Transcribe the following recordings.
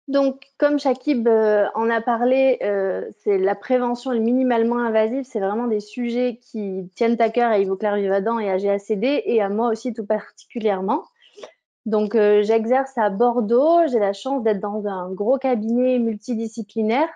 Donc, comme Shakib en a parlé, c'est la prévention est minimalement invasive. C'est vraiment des sujets qui tiennent à cœur à Ivoclar Vivadent et à GACD et à moi aussi tout particulièrement. Donc, j'exerce à Bordeaux. J'ai la chance d'être dans un gros cabinet multidisciplinaire.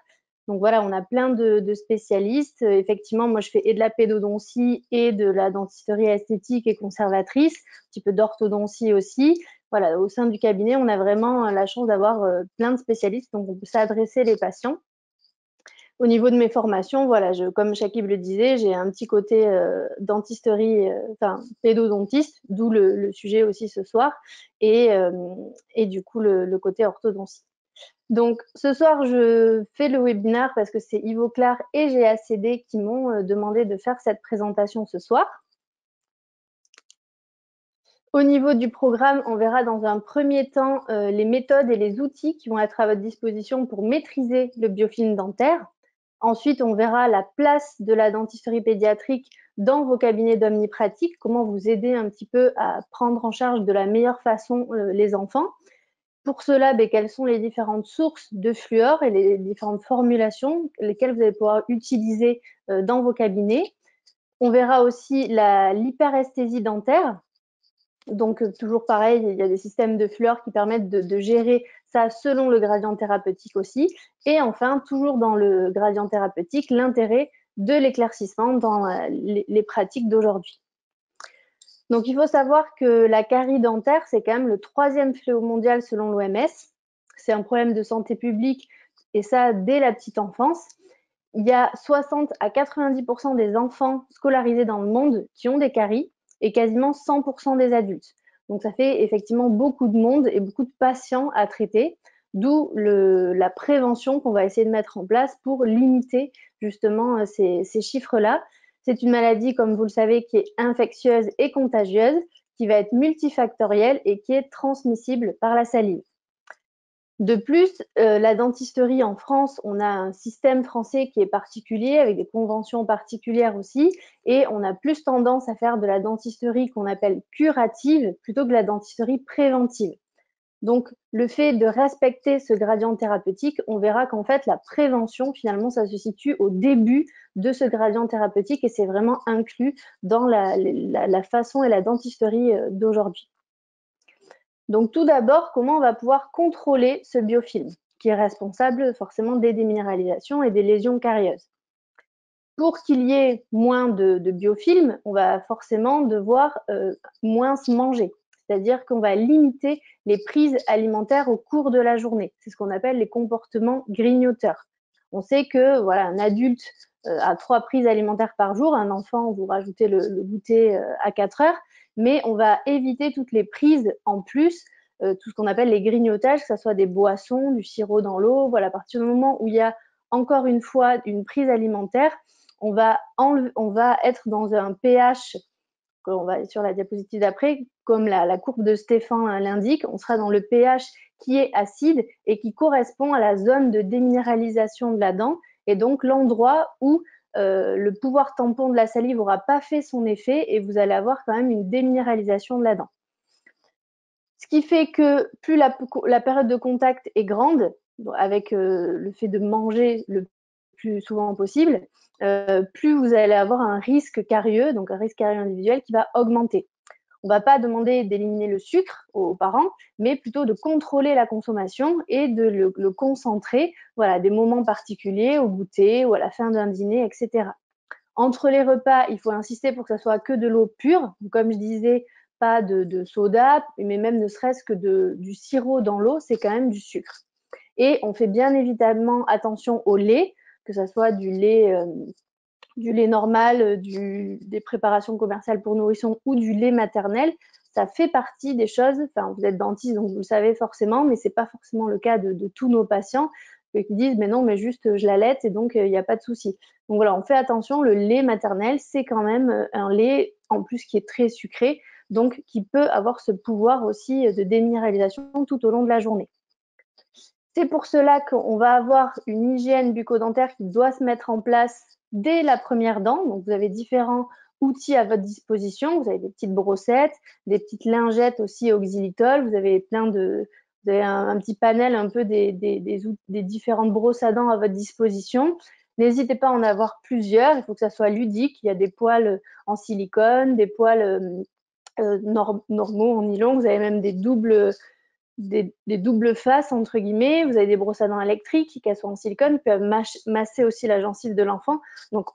Donc voilà, on a plein de spécialistes. Effectivement, moi, je fais et de la pédodontie et de la dentisterie esthétique et conservatrice, un petit peu d'orthodontie aussi. Voilà, au sein du cabinet, on a vraiment la chance d'avoir plein de spécialistes, donc on peut s'adresser les patients. Au niveau de mes formations, voilà, comme Shakib le disait, j'ai un petit côté dentisterie, enfin pédodontiste, d'où le sujet aussi ce soir, et, euh, et du coup le côté orthodontie. Donc ce soir, je fais le webinaire parce que c'est Ivoclar et GACD qui m'ont demandé de faire cette présentation ce soir. Au niveau du programme, on verra dans un premier temps les méthodes et les outils qui vont être à votre disposition pour maîtriser le biofilm dentaire. Ensuite, on verra la place de la dentisterie pédiatrique dans vos cabinets d'omnipratique, comment vous aider un petit peu à prendre en charge de la meilleure façon les enfants. Pour cela, quelles sont les différentes sources de fluor et les différentes formulations lesquelles vous allez pouvoir utiliser dans vos cabinets. On verra aussi l'hyperesthésie dentaire. Donc, toujours pareil, il y a des systèmes de fluor qui permettent de gérer ça selon le gradient thérapeutique aussi. Et enfin, toujours dans le gradient thérapeutique, l'intérêt de l'éclaircissement dans les pratiques d'aujourd'hui. Donc, il faut savoir que la carie dentaire, c'est quand même le 3e fléau mondial selon l'OMS. C'est un problème de santé publique et ça dès la petite enfance. Il y a 60 à 90% des enfants scolarisés dans le monde qui ont des caries et quasiment 100% des adultes. Donc ça fait effectivement beaucoup de monde et beaucoup de patients à traiter, d'où la prévention qu'on va essayer de mettre en place pour limiter justement ces chiffres-là. C'est une maladie, comme vous le savez, qui est infectieuse et contagieuse, qui va être multifactorielle et qui est transmissible par la salive. De plus, la dentisterie en France, on a un système français qui est particulier, avec des conventions particulières aussi, et on a plus tendance à faire de la dentisterie qu'on appelle curative plutôt que la dentisterie préventive. Donc, le fait de respecter ce gradient thérapeutique, on verra qu'en fait, la prévention, finalement, ça se situe au début de ce gradient thérapeutique et c'est vraiment inclus dans la façon et la dentisterie d'aujourd'hui. Donc tout d'abord, comment on va pouvoir contrôler ce biofilm qui est responsable forcément des déminéralisations et des lésions carieuses. Pour qu'il y ait moins de biofilm, on va forcément devoir moins se manger. C'est-à-dire qu'on va limiter les prises alimentaires au cours de la journée. C'est ce qu'on appelle les comportements grignoteurs. On sait que voilà, un adulte a 3 prises alimentaires par jour, un enfant, vous rajoutez le goûter à 4 heures, mais on va éviter toutes les prises en plus, tout ce qu'on appelle les grignotages, que ce soit des boissons, du sirop dans l'eau. Voilà, à partir du moment où il y a encore une fois une prise alimentaire, on va être dans un pH, on va sur la diapositive d'après, comme la courbe de Stéphane l'indique, on sera dans le pH qui est acide et qui correspond à la zone de déminéralisation de la dent et donc l'endroit où le pouvoir tampon de la salive n'aura pas fait son effet et vous allez avoir quand même une déminéralisation de la dent. Ce qui fait que plus la période de contact est grande, avec le fait de manger le plus souvent possible, plus vous allez avoir un risque carieux, donc un risque carieux individuel qui va augmenter. On ne va pas demander d'éliminer le sucre aux parents, mais plutôt de contrôler la consommation et de le concentrer, voilà, des moments particuliers, au goûter ou à la fin d'un dîner, etc. Entre les repas, il faut insister pour que ça soit que de l'eau pure. Comme je disais, pas de soda, mais même ne serait-ce que du sirop dans l'eau, c'est quand même du sucre. Et on fait bien évidemment attention au lait, que ce soit du lait normal, des préparations commerciales pour nourrissons ou du lait maternel. Ça fait partie des choses, enfin, vous êtes dentiste, donc vous le savez forcément, mais ce n'est pas forcément le cas de tous nos patients qui disent mais non, mais juste je l'allaite et donc il n'y a pas de souci. Donc voilà, on fait attention, le lait maternel, c'est quand même un lait en plus qui est très sucré, donc qui peut avoir ce pouvoir aussi de déminéralisation tout au long de la journée. C'est pour cela qu'on va avoir une hygiène bucco-dentaire qui doit se mettre en place dès la première dent. Donc, vous avez différents outils à votre disposition. Vous avez des petites brossettes, des petites lingettes aussi au xylitol. Vous Vous avez un petit panel un peu des différentes brosses à dents à votre disposition. N'hésitez pas à en avoir plusieurs. Il faut que ça soit ludique. Il y a des poils en silicone, des poils normaux en nylon. Vous avez même des doubles faces, entre guillemets. Vous avez des brosses à dents électriques, qu'elles soient en silicone, peuvent masser aussi la gencive de l'enfant. Donc,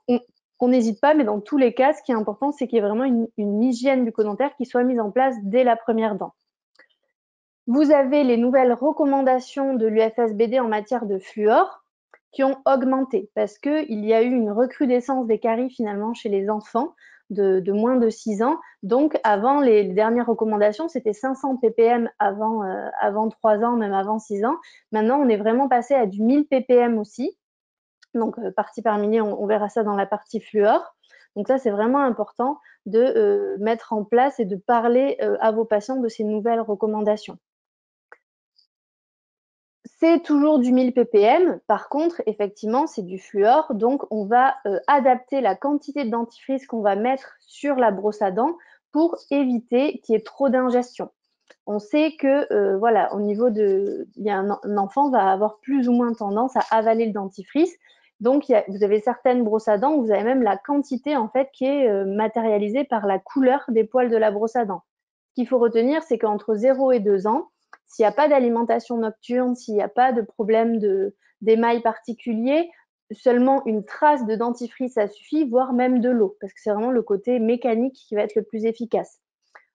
on n'hésite pas, mais dans tous les cas, ce qui est important, c'est qu'il y ait vraiment une hygiène bucco-dentaire qui soit mise en place dès la première dent. Vous avez les nouvelles recommandations de l'UFSBD en matière de fluor qui ont augmenté parce qu'il y a eu une recrudescence des caries finalement chez les enfants de moins de 6 ans. Donc, avant, les dernières recommandations, c'était 500 ppm avant 3 ans, même avant 6 ans. Maintenant, on est vraiment passé à du 1000 ppm aussi. Donc, partie par millier, on verra ça dans la partie fluor. Donc ça, c'est vraiment important de mettre en place et de parler à vos patients de ces nouvelles recommandations. C'est toujours du 1000 ppm. Par contre, effectivement, c'est du fluor. Donc, on va adapter la quantité de dentifrice qu'on va mettre sur la brosse à dents pour éviter qu'il y ait trop d'ingestion. On sait que, voilà, au niveau un enfant va avoir plus ou moins tendance à avaler le dentifrice. Donc, vous avez certaines brosses à dents où vous avez même la quantité en fait qui est matérialisée par la couleur des poils de la brosse à dents. Ce qu'il faut retenir, c'est qu'entre 0 et 2 ans, s'il n'y a pas d'alimentation nocturne, s'il n'y a pas de problème d'émail particulier, seulement une trace de dentifrice, ça suffit, voire même de l'eau, parce que c'est vraiment le côté mécanique qui va être le plus efficace.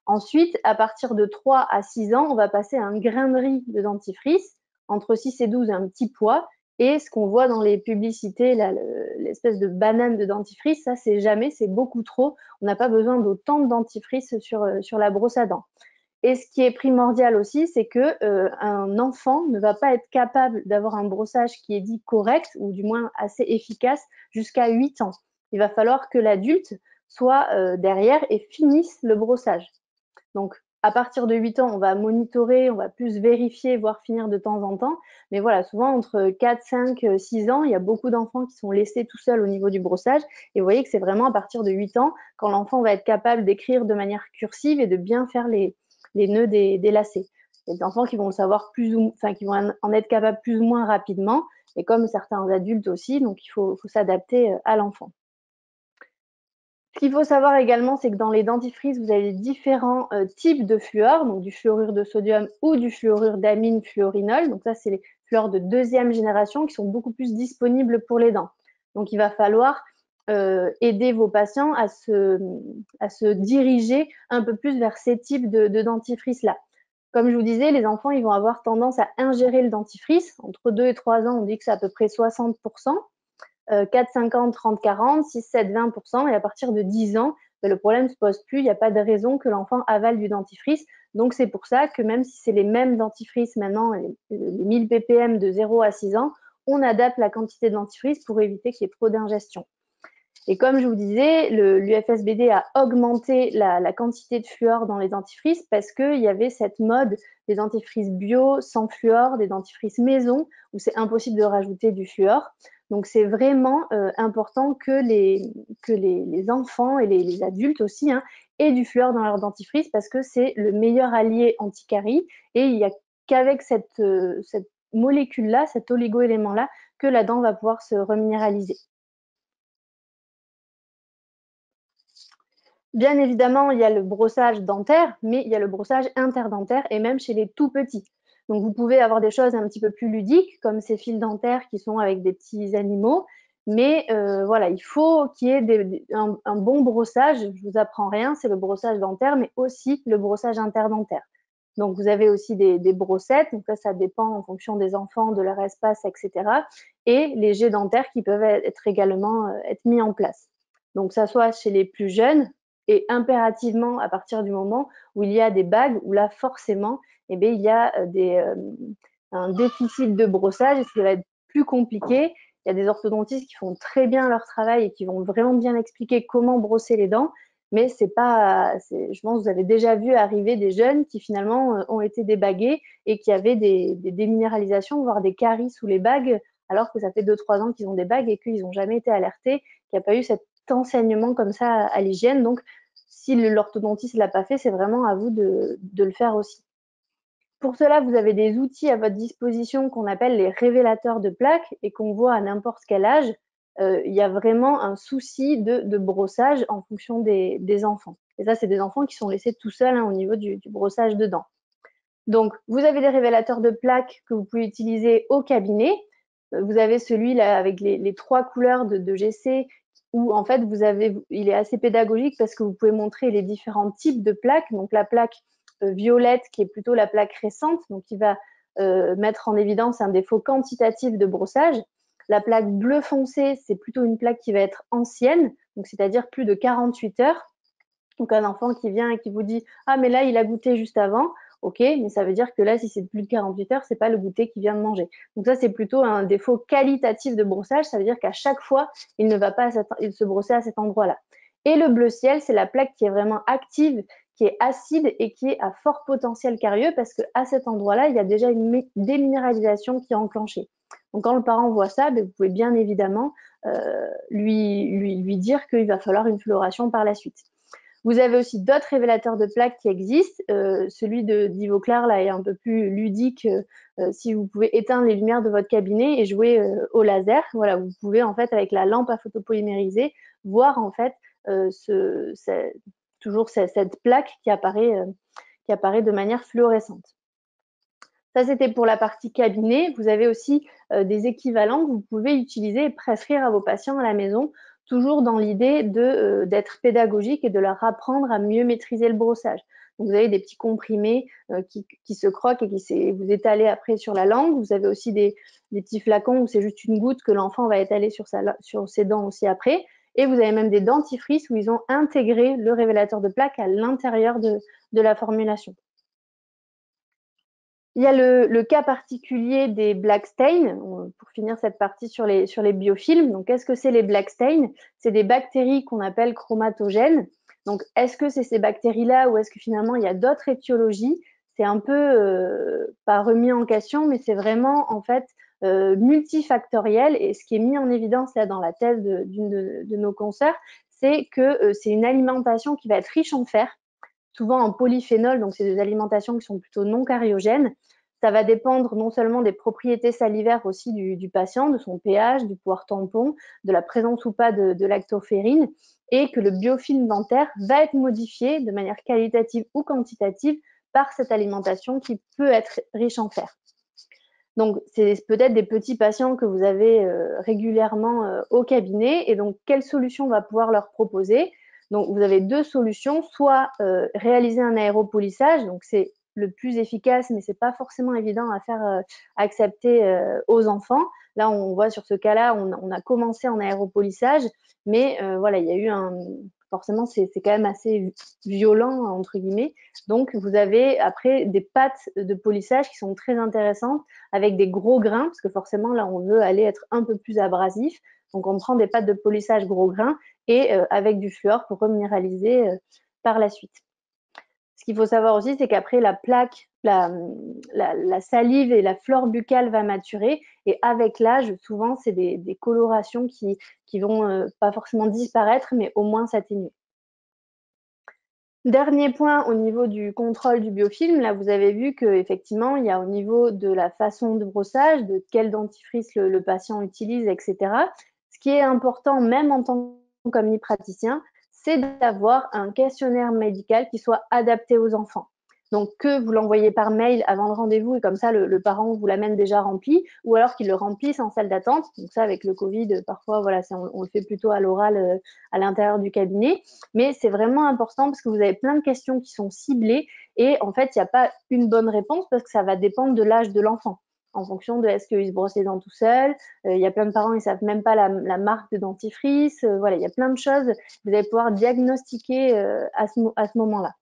Ensuite, à partir de 3 à 6 ans, on va passer à un grain de riz de dentifrice, entre 6 et 12, un petit pois. Et ce qu'on voit dans les publicités, l'espèce de banane de dentifrice, ça, c'est jamais, c'est beaucoup trop. On n'a pas besoin d'autant de dentifrice sur la brosse à dents. Et ce qui est primordial aussi, c'est qu'un enfant ne va pas être capable d'avoir un brossage qui est dit correct, ou du moins assez efficace, jusqu'à 8 ans. Il va falloir que l'adulte soit derrière et finisse le brossage. Donc, à partir de 8 ans, on va monitorer, on va plus vérifier, voire finir de temps en temps. Mais voilà, souvent entre 4, 5, 6 ans, il y a beaucoup d'enfants qui sont laissés tout seuls au niveau du brossage. Et vous voyez que c'est vraiment à partir de 8 ans, quand l'enfant va être capable d'écrire de manière cursive et de bien faire les nœuds des lacets. Il y a des enfants qui vont le savoir qui vont en être capables plus ou moins rapidement, et comme certains adultes aussi, donc il faut s'adapter à l'enfant. Ce qu'il faut savoir également, c'est que dans les dentifrices, vous avez différents types de fluor, donc du fluorure de sodium ou du fluorure d'amine fluorinol. Donc ça, c'est les fluors de deuxième génération qui sont beaucoup plus disponibles pour les dents. Donc il va falloir aider vos patients à se diriger un peu plus vers ces types de dentifrices-là. Comme je vous disais, les enfants, ils vont avoir tendance à ingérer le dentifrice. Entre 2 et 3 ans, on dit que c'est à peu près 60%. 4, 50, 30, 40, 6, 7, 20%. Et à partir de 10 ans, le problème ne se pose plus. Il n'y a pas de raison que l'enfant avale du dentifrice. Donc, c'est pour ça que même si c'est les mêmes dentifrices maintenant, les 1000 ppm de 0 à 6 ans, on adapte la quantité de dentifrice pour éviter qu'il y ait trop d'ingestion. Et comme je vous disais, l'UFSBD a augmenté la quantité de fluor dans les dentifrices parce qu'il y avait cette mode des dentifrices bio, sans fluor, des dentifrices maison, où c'est impossible de rajouter du fluor. Donc, c'est vraiment important que les enfants et les adultes aussi aient du fluor dans leur dentifrice parce que c'est le meilleur allié anti-carie. Et il n'y a qu'avec cette molécule-là, cet oligo-élément-là, que la dent va pouvoir se reminéraliser. Bien évidemment, il y a le brossage dentaire, mais il y a le brossage interdentaire et même chez les tout petits. Donc, vous pouvez avoir des choses un petit peu plus ludiques, comme ces fils dentaires qui sont avec des petits animaux. Mais voilà, il faut qu'il y ait un bon brossage. Je ne vous apprends rien, c'est le brossage dentaire, mais aussi le brossage interdentaire. Donc, vous avez aussi des brossettes. Donc, ça dépend en fonction des enfants, de leur espace, etc. Et les jets dentaires qui peuvent être également être mis en place. Donc, ça soit chez les plus jeunes, et impérativement à partir du moment où il y a des bagues, où là forcément, il y a un déficit de brossage et ça va être plus compliqué. Il y a des orthodontistes qui font très bien leur travail et qui vont vraiment bien expliquer comment brosser les dents, mais c'est pas, je pense que vous avez déjà vu arriver des jeunes qui finalement ont été débagués et qui avaient des déminéralisations, voire des caries sous les bagues, alors que ça fait 2-3 ans qu'ils ont des bagues et qu'ils n'ont jamais été alertés, qu'il n'y a pas eu cet enseignement comme ça à l'hygiène. Donc, si l'orthodontiste ne l'a pas fait, c'est vraiment à vous de le faire aussi. Pour cela, vous avez des outils à votre disposition qu'on appelle les révélateurs de plaques et qu'on voit à n'importe quel âge. Il y a vraiment un souci de brossage en fonction des enfants. Et ça, c'est des enfants qui sont laissés tout seuls au niveau du brossage de dents. Donc, vous avez des révélateurs de plaques que vous pouvez utiliser au cabinet. Vous avez celui-là avec les 3 couleurs de GC où en fait il est assez pédagogique parce que vous pouvez montrer les différents types de plaques. Donc la plaque violette qui est plutôt la plaque récente, donc qui va mettre en évidence un défaut quantitatif de brossage. La plaque bleu foncé, c'est plutôt une plaque qui va être ancienne, donc c'est-à-dire plus de 48 heures. Donc un enfant qui vient et qui vous dit « Ah mais là il a goûté juste avant », ok, mais ça veut dire que là si c'est plus de 48 heures, c'est pas le goûter qu'il vient de manger. Donc ça c'est plutôt un défaut qualitatif de brossage, ça veut dire qu'à chaque fois il ne va pas se brosser à cet endroit-là. Et le bleu ciel, c'est la plaque qui est vraiment active, qui est acide et qui est à fort potentiel carieux parce qu'à cet endroit-là, il y a déjà une déminéralisation qui est enclenchée. Donc quand le parent voit ça, vous pouvez bien évidemment lui dire qu'il va falloir une fluoration par la suite. Vous avez aussi d'autres révélateurs de plaques qui existent. Celui d'Ivoclar là est un peu plus ludique. Si vous pouvez éteindre les lumières de votre cabinet et jouer au laser, voilà, vous pouvez en fait avec la lampe à photopolymériser voir en fait toujours cette plaque qui apparaît de manière fluorescente. Ça, c'était pour la partie cabinet. Vous avez aussi des équivalents que vous pouvez utiliser et prescrire à vos patients à la maison, toujours dans l'idée d'être pédagogique et de leur apprendre à mieux maîtriser le brossage. Donc, vous avez des petits comprimés qui se croquent et vous étalez après sur la langue. Vous avez aussi des petits flacons où c'est juste une goutte que l'enfant va étaler sur ses dents aussi après. Et vous avez même des dentifrices où ils ont intégré le révélateur de plaques à l'intérieur de la formulation. Il y a le cas particulier des black stains, pour finir cette partie sur les biofilms. Donc, qu'est-ce que c'est les black stains? C'est des bactéries qu'on appelle chromatogènes. Donc, est-ce que c'est ces bactéries-là ou est-ce que finalement il y a d'autres étiologies? C'est un peu pas remis en question, mais c'est vraiment en fait multifactoriel. Et ce qui est mis en évidence là dans la thèse d'une de nos consoeurs, c'est que c'est une alimentation qui va être riche en fer, souvent en polyphénol, donc c'est des alimentations qui sont plutôt non cariogènes. Ça va dépendre non seulement des propriétés salivaires aussi du patient, de son pH, du pouvoir tampon, de la présence ou pas de lactoferrine, et que le biofilm dentaire va être modifié de manière qualitative ou quantitative par cette alimentation qui peut être riche en fer. Donc, c'est peut-être des petits patients que vous avez régulièrement au cabinet. Et donc, quelle solution on va pouvoir leur proposer? Donc, vous avez 2 solutions. Soit réaliser un aéropolissage. Donc, c'est le plus efficace, mais ce n'est pas forcément évident à faire accepter aux enfants. Là, on voit sur ce cas-là, on a commencé en aéropolissage, mais voilà, il y a eu forcément, c'est quand même assez violent, entre guillemets. Donc, vous avez après des pâtes de polissage qui sont très intéressantes avec des gros grains, parce que forcément, là, on veut aller être un peu plus abrasif. Donc, on prend des pâtes de polissage gros grains et avec du fluor pour reminéraliser par la suite. Ce qu'il faut savoir aussi, c'est qu'après, la plaque, la salive et la flore buccale va maturer. Et avec l'âge, souvent, c'est des colorations qui vont pas forcément disparaître, mais au moins s'atténuer. Dernier point au niveau du contrôle du biofilm, là vous avez vu qu'effectivement il y a au niveau de la façon de brossage, de quel dentifrice le patient utilise, etc. Ce qui est important même en tant qu'omnipraticien, c'est d'avoir un questionnaire médical qui soit adapté aux enfants. Donc que vous l'envoyez par mail avant le rendez-vous et comme ça le parent vous l'amène déjà rempli, ou alors qu'il le remplisse en salle d'attente. Donc ça avec le Covid, parfois voilà, on le fait plutôt à l'oral à l'intérieur du cabinet. Mais c'est vraiment important parce que vous avez plein de questions qui sont ciblées et en fait, il n'y a pas une bonne réponse parce que ça va dépendre de l'âge de l'enfant. En fonction de est-ce qu'il se brosse les dents tout seul. Il y a plein de parents, ils ne savent même pas la marque de dentifrice. Voilà, il y a plein de choses. Vous allez pouvoir diagnostiquer à ce moment-là.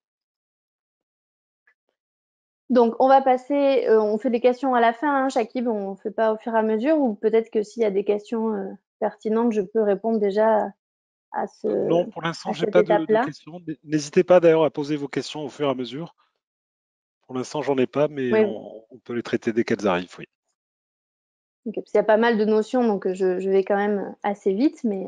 Donc, on va passer, on fait des questions à la fin, hein, Chakib, on ne fait pas au fur et à mesure, ou peut-être que s'il y a des questions pertinentes, je peux répondre déjà à Non, pour l'instant, j'ai cette pas de étape-là. questions. N'hésitez pas d'ailleurs à poser vos questions au fur et à mesure. Pour l'instant, j'en ai pas, mais Oui, on peut les traiter dès qu'elles arrivent, oui. okay. Parce qu'il y a pas mal de notions, donc je vais quand même assez vite, mais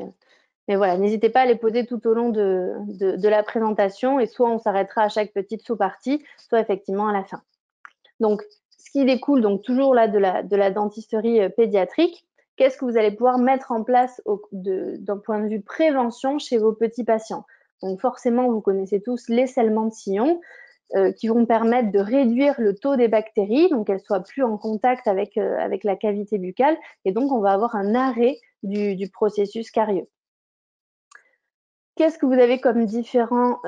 voilà, n'hésitez pas à les poser tout au long de la présentation, et soit on s'arrêtera à chaque petite sous-partie, soit effectivement à la fin. Donc, ce qui découle donc toujours là de la dentisterie pédiatrique, qu'est-ce que vous allez pouvoir mettre en place d'un point de vue prévention chez vos petits patients? Donc forcément, vous connaissez tous les scellements de sillon qui vont permettre de réduire le taux des bactéries, donc qu'elles soient plus en contact avec la cavité buccale, et donc on va avoir un arrêt du processus carieux. Qu'est-ce que vous avez comme différents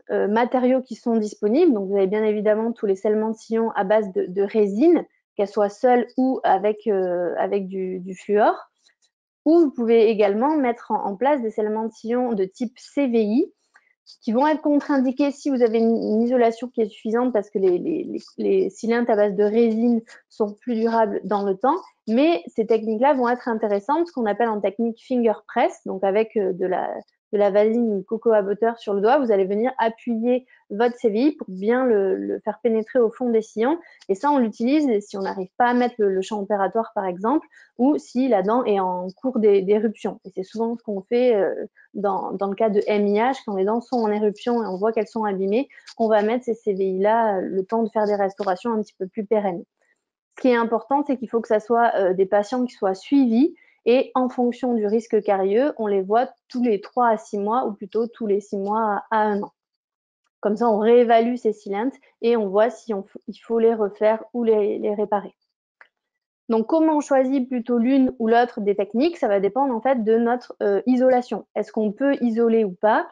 matériaux qui sont disponibles? Donc, vous avez bien évidemment tous les scellements de sillon à base de résine, qu'elles soient seules ou avec du fluor. Ou vous pouvez également mettre en place des scellements de sillon de type CVI qui vont être contre-indiqués si vous avez une isolation qui est suffisante parce que les cylindres à base de résine sont plus durables dans le temps. Mais ces techniques-là vont être intéressantes, ce qu'on appelle en technique finger press, donc avec de la vaseline ou cocoa butter sur le doigt, vous allez venir appuyer votre CVI pour bien le faire pénétrer au fond des sillons. Et ça, on l'utilise si on n'arrive pas à mettre le champ opératoire, par exemple, ou si la dent est en cours d'éruption. Et c'est souvent ce qu'on fait dans le cas de MIH, quand les dents sont en éruption et on voit qu'elles sont abîmées, on va mettre ces CVI-là le temps de faire des restaurations un petit peu plus pérennes. Ce qui est important, c'est qu'il faut que ça soit des patients qui soient suivis et en fonction du risque carieux, on les voit tous les 3 à 6 mois ou plutôt tous les 6 mois à 1 an. Comme ça, on réévalue ces cylindres et on voit si il faut les refaire ou les réparer. Donc, comment on choisit plutôt l'une ou l'autre des techniques? Ça va dépendre en fait de notre isolation. Est-ce qu'on peut isoler ou pas?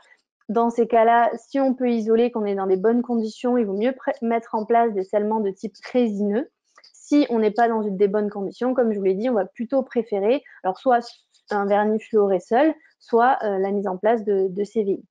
Dans ces cas-là, si on peut isoler, qu'on est dans des bonnes conditions, il vaut mieux mettre en place des scellements de type résineux. Si on n'est pas dans des bonnes conditions, comme je vous l'ai dit, on va plutôt préférer alors soit un vernis fluoré seul, soit la mise en place de CVI.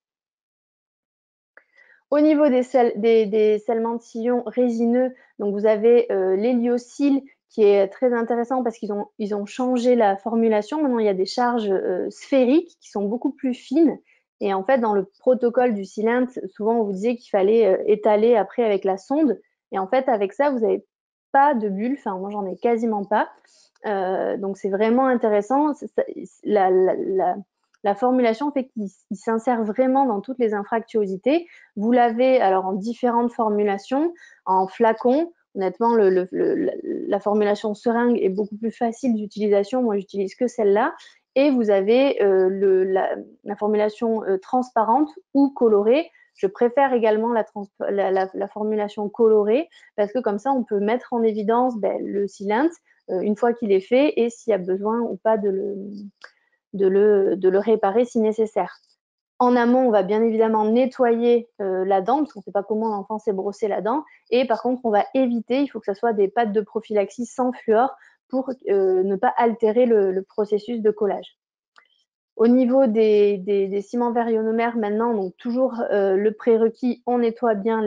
Au niveau des scellements de sillon résineux, donc vous avez l'héliosil qui est très intéressant parce qu'ils ont changé la formulation. Maintenant, il y a des charges sphériques qui sont beaucoup plus fines. Et en fait, dans le protocole du cylindre, souvent, on vous disait qu'il fallait étaler après avec la sonde. Et en fait, avec ça, vous n'avez pas de bulles. Enfin, moi, j'en ai quasiment pas. Donc, c'est vraiment intéressant. La formulation fait qu'il s'insère vraiment dans toutes les infractuosités. Vous l'avez alors en différentes formulations, en flacon. Honnêtement, la formulation seringue est beaucoup plus facile d'utilisation. Moi, j'utilise que celle-là. Et vous avez la formulation transparente ou colorée. Je préfère également la formulation colorée parce que comme ça, on peut mettre en évidence le cylindre une fois qu'il est fait et s'il y a besoin ou pas de le réparer si nécessaire. En amont, on va bien évidemment nettoyer la dent, parce qu'on ne sait pas comment l'enfant s'est brossé la dent. Et par contre, on va éviter, il faut que ce soit des pâtes de prophylaxie sans fluor pour ne pas altérer le processus de collage. Au niveau des ciments verts ionomères, maintenant, donc toujours le prérequis, on nettoie bien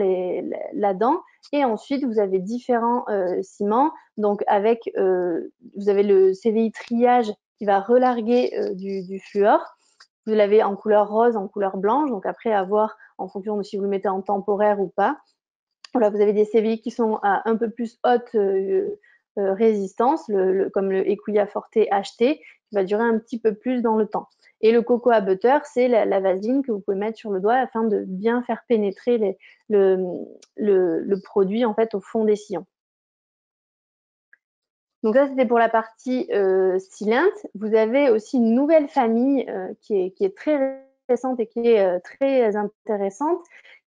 la dent. Et ensuite, vous avez différents ciments. Donc, vous avez le CVI triage qui va relarguer du fluor. Vous l'avez en couleur rose, en couleur blanche. Donc, après, à voir en fonction de si vous le mettez en temporaire ou pas. Voilà, vous avez des CVI qui sont à un peu plus haute résistance, comme le Equia Forte HT, qui va durer un petit peu plus dans le temps. Et le cocoa butter, c'est la vaseline que vous pouvez mettre sur le doigt afin de bien faire pénétrer le produit en fait au fond des sillons. Donc ça, c'était pour la partie cylindre. Vous avez aussi une nouvelle famille qui est très récente et qui est très intéressante,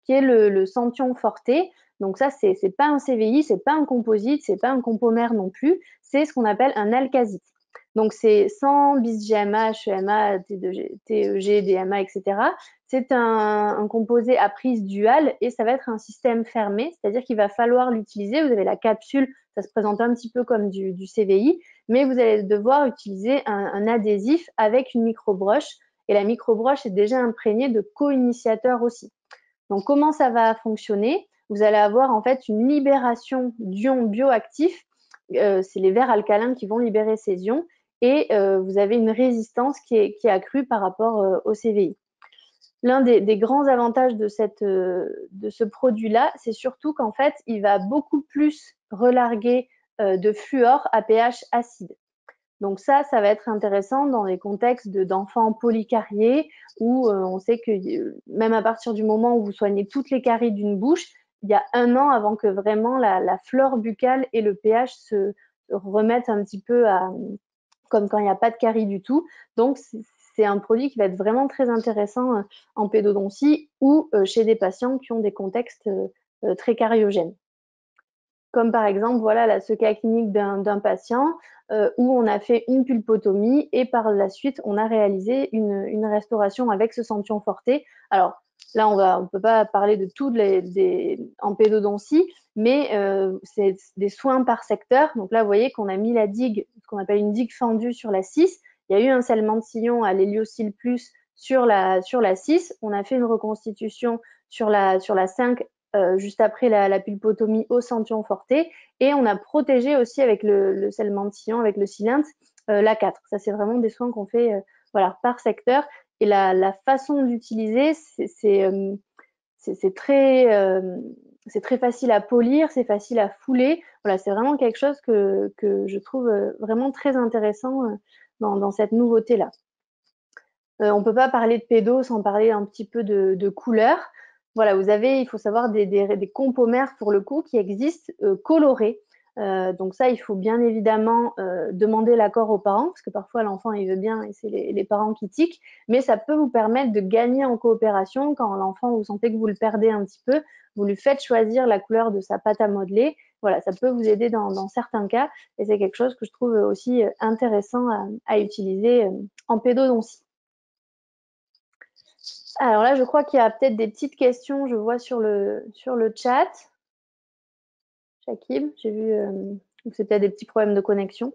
qui est le Santion Forte. Donc ça, c'est pas un CVI, c'est pas un composite, c'est pas un compomère non plus, c'est ce qu'on appelle un alcasite. Donc c'est sans bis GMA, HEMA, TEG, DMA, etc. C'est un composé à prise duale et ça va être un système fermé, c'est-à-dire qu'il va falloir l'utiliser. Vous avez la capsule, ça se présente un petit peu comme du CVI, mais vous allez devoir utiliser un adhésif avec une microbroche et la microbroche est déjà imprégnée de co-initiateurs aussi. Donc comment ça va fonctionner? Vous allez avoir en fait une libération d'ions bioactifs, c'est les verres alcalins qui vont libérer ces ions et vous avez une résistance qui est accrue par rapport au CVI. L'un des grands avantages de ce produit-là, c'est surtout qu'en fait, il va beaucoup plus relarguer de fluor à pH acide. Donc ça va être intéressant dans les contextes d'enfants polycariés où on sait que même à partir du moment où vous soignez toutes les caries d'une bouche, il y a 1 an avant que vraiment la flore buccale et le pH se remettent un petit peu comme quand il n'y a pas de carie du tout. Donc, c'est un produit qui va être vraiment très intéressant en pédodontie ou chez des patients qui ont des contextes très cariogènes. Comme par exemple, voilà ce cas clinique d'un patient où on a fait une pulpotomie et par la suite, on a réalisé une restauration avec ce Santion Forte. Alors là, on ne peut pas parler de tout en pédodontie, mais c'est des soins par secteur. Donc là, vous voyez qu'on a mis la digue, ce qu'on appelle une digue fendue sur la 6. Il y a eu un scellement de sillon à l'héliocyle plus sur la 6. On a fait une reconstitution sur la 5 juste après la pulpotomie au Santion Forte. Et on a protégé aussi avec le scellement de sillon, avec le cylindre, la 4. Ça, c'est vraiment des soins qu'on fait voilà, par secteur. Et la façon d'utiliser, c'est très facile à polir, c'est facile à fouler. Voilà, c'est vraiment quelque chose que je trouve vraiment très intéressant dans cette nouveauté-là. On ne peut pas parler de pédo sans parler un petit peu de couleur. Voilà, vous avez, il faut savoir, des compomères pour le coup qui existent colorés. Donc ça, il faut bien évidemment demander l'accord aux parents, parce que parfois l'enfant il veut bien et c'est les parents qui tiquent, mais ça peut vous permettre de gagner en coopération quand l'enfant, vous sentez que vous le perdez un petit peu, vous lui faites choisir la couleur de sa pâte à modeler. Voilà, ça peut vous aider dans certains cas et c'est quelque chose que je trouve aussi intéressant à utiliser en pédodontie. Alors là, je crois qu'il y a peut-être des petites questions, je vois sur le chat. Shakib, j'ai vu, c'est peut-être des petits problèmes de connexion.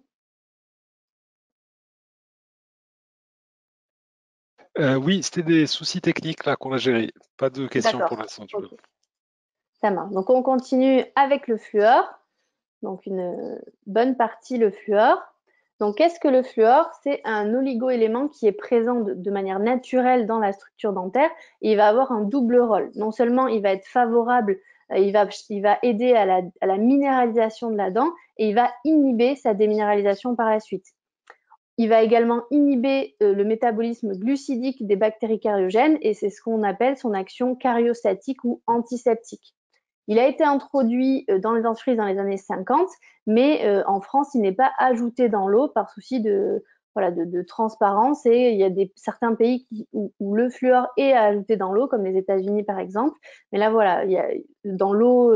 Oui, c'était des soucis techniques là qu'on a gérés. Pas de questions pour l'instant. Okay. Ça marche. Donc on continue avec le fluor. Donc une bonne partie le fluor. Donc qu'est-ce que le fluor? C'est un oligoélément qui est présent de manière naturelle dans la structure dentaire et il va avoir un double rôle. Non seulement il va être favorable, il va aider à la minéralisation de la dent et il va inhiber sa déminéralisation par la suite. Il va également inhiber le métabolisme glucidique des bactéries cariogènes et c'est ce qu'on appelle son action cariostatique ou antiseptique. Il a été introduit dans les dentifrices dans les années 50, mais en France, il n'est pas ajouté dans l'eau par souci de transparence et il y a certains pays où le fluor est ajouté dans l'eau, comme les États-Unis par exemple. Mais là, voilà, dans l'eau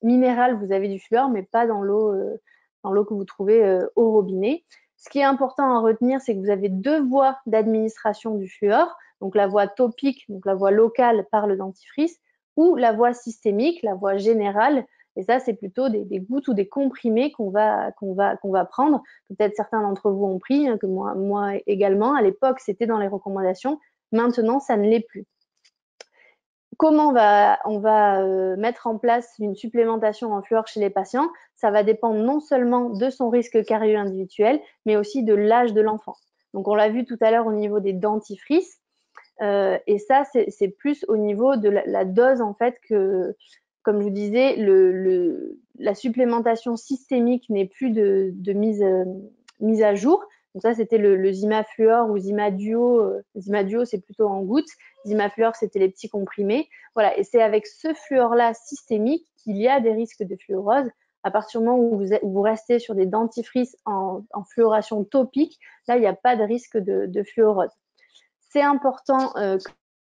minérale, vous avez du fluor, mais pas dans l'eau que vous trouvez au robinet. Ce qui est important à retenir, c'est que vous avez 2 voies d'administration du fluor, donc la voie topique, donc la voie locale par le dentifrice, ou la voie systémique, la voie générale. Et ça, c'est plutôt des gouttes ou des comprimés qu'on va prendre. Peut-être certains d'entre vous ont pris, que moi également. À l'époque, c'était dans les recommandations. Maintenant, ça ne l'est plus. Comment on va mettre en place une supplémentation en fluor chez les patients? Ça va dépendre non seulement de son risque carieux individuel, mais aussi de l'âge de l'enfant. Donc, on l'a vu tout à l'heure au niveau des dentifrices. Et ça, c'est plus au niveau de la dose, en fait, que, comme je vous disais, la supplémentation systémique n'est plus de mise à jour. Donc ça, c'était le Zimafluor ou Zimaduo. Zimaduo, c'est plutôt en gouttes. Zimafluor, c'était les petits comprimés. Voilà, et c'est avec ce fluor-là systémique qu'il y a des risques de fluorose. À partir du moment où vous restez sur des dentifrices en fluoration topique, là, il n'y a pas de risque de fluorose. C'est important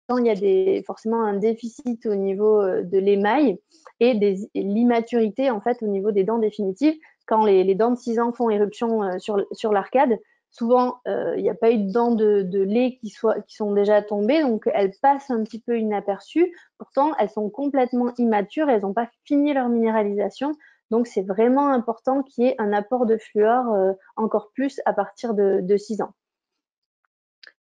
quand il y a forcément un déficit au niveau de l'émail et l'immaturité en fait au niveau des dents définitives. Quand les dents de 6 ans font éruption sur l'arcade, souvent il n'y a pas eu de dents de lait qui sont déjà tombées, donc elles passent un petit peu inaperçues. Pourtant, elles sont complètement immatures, elles n'ont pas fini leur minéralisation. Donc, c'est vraiment important qu'il y ait un apport de fluor encore plus à partir de 6 ans.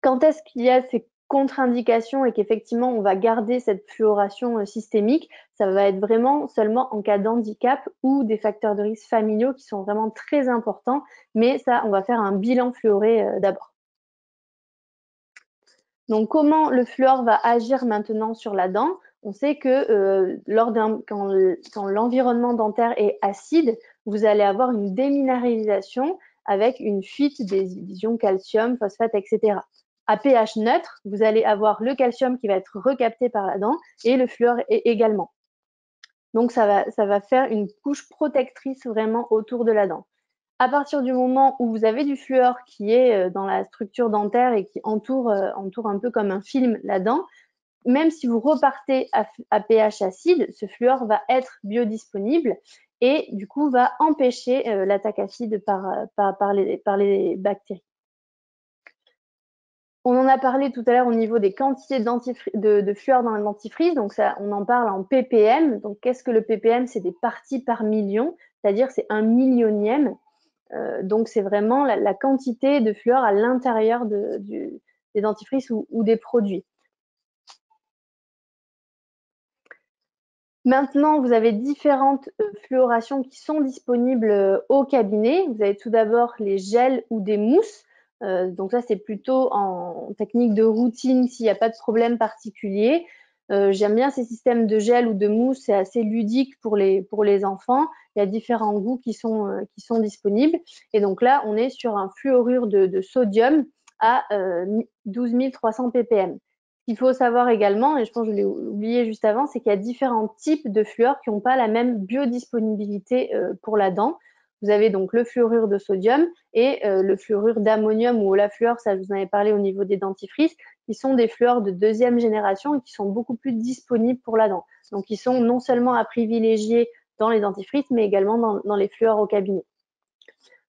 Quand est-ce qu'il y a ces contre-indications et qu'effectivement on va garder cette fluoration systémique? Ça va être vraiment seulement en cas d'handicap ou des facteurs de risque familiaux qui sont vraiment très importants, mais ça, on va faire un bilan fluoré d'abord. Donc, comment le fluor va agir maintenant sur la dent? On sait que quand l'environnement dentaire est acide, vous allez avoir une déminéralisation avec une fuite des ions calcium, phosphate, etc. À pH neutre, vous allez avoir le calcium qui va être recapté par la dent et le fluor également. Donc, ça va faire une couche protectrice vraiment autour de la dent. À partir du moment où vous avez du fluor qui est dans la structure dentaire et qui entoure un peu comme un film la dent, même si vous repartez à pH acide, ce fluor va être biodisponible et du coup va empêcher l'attaque acide par les bactéries. On en a parlé tout à l'heure au niveau des quantités de fluor dans le dentifrice. Donc ça, on en parle en ppm. Donc qu'est-ce que le ppm? C'est des parties par million, c'est-à-dire c'est un millionième. Donc c'est vraiment la quantité de fluor à l'intérieur des dentifrices ou des produits. Maintenant, vous avez différentes fluorations qui sont disponibles au cabinet. Vous avez tout d'abord les gels ou des mousses. Donc ça, c'est plutôt en technique de routine s'il n'y a pas de problème particulier. J'aime bien ces systèmes de gel ou de mousse, c'est assez ludique pour les enfants. Il y a différents goûts qui sont disponibles. Et donc là, on est sur un fluorure de sodium à 12 300 ppm. Ce qu'il faut savoir également, et je pense que je l'ai oublié juste avant, c'est qu'il y a différents types de fluors qui n'ont pas la même biodisponibilité pour la dent. Vous avez donc le fluorure de sodium et le fluorure d'ammonium ou la fluor, ça je vous en avais parlé au niveau des dentifrices, qui sont des fluors de deuxième génération et qui sont beaucoup plus disponibles pour la dent. Donc ils sont non seulement à privilégier dans les dentifrices, mais également dans les fluors au cabinet.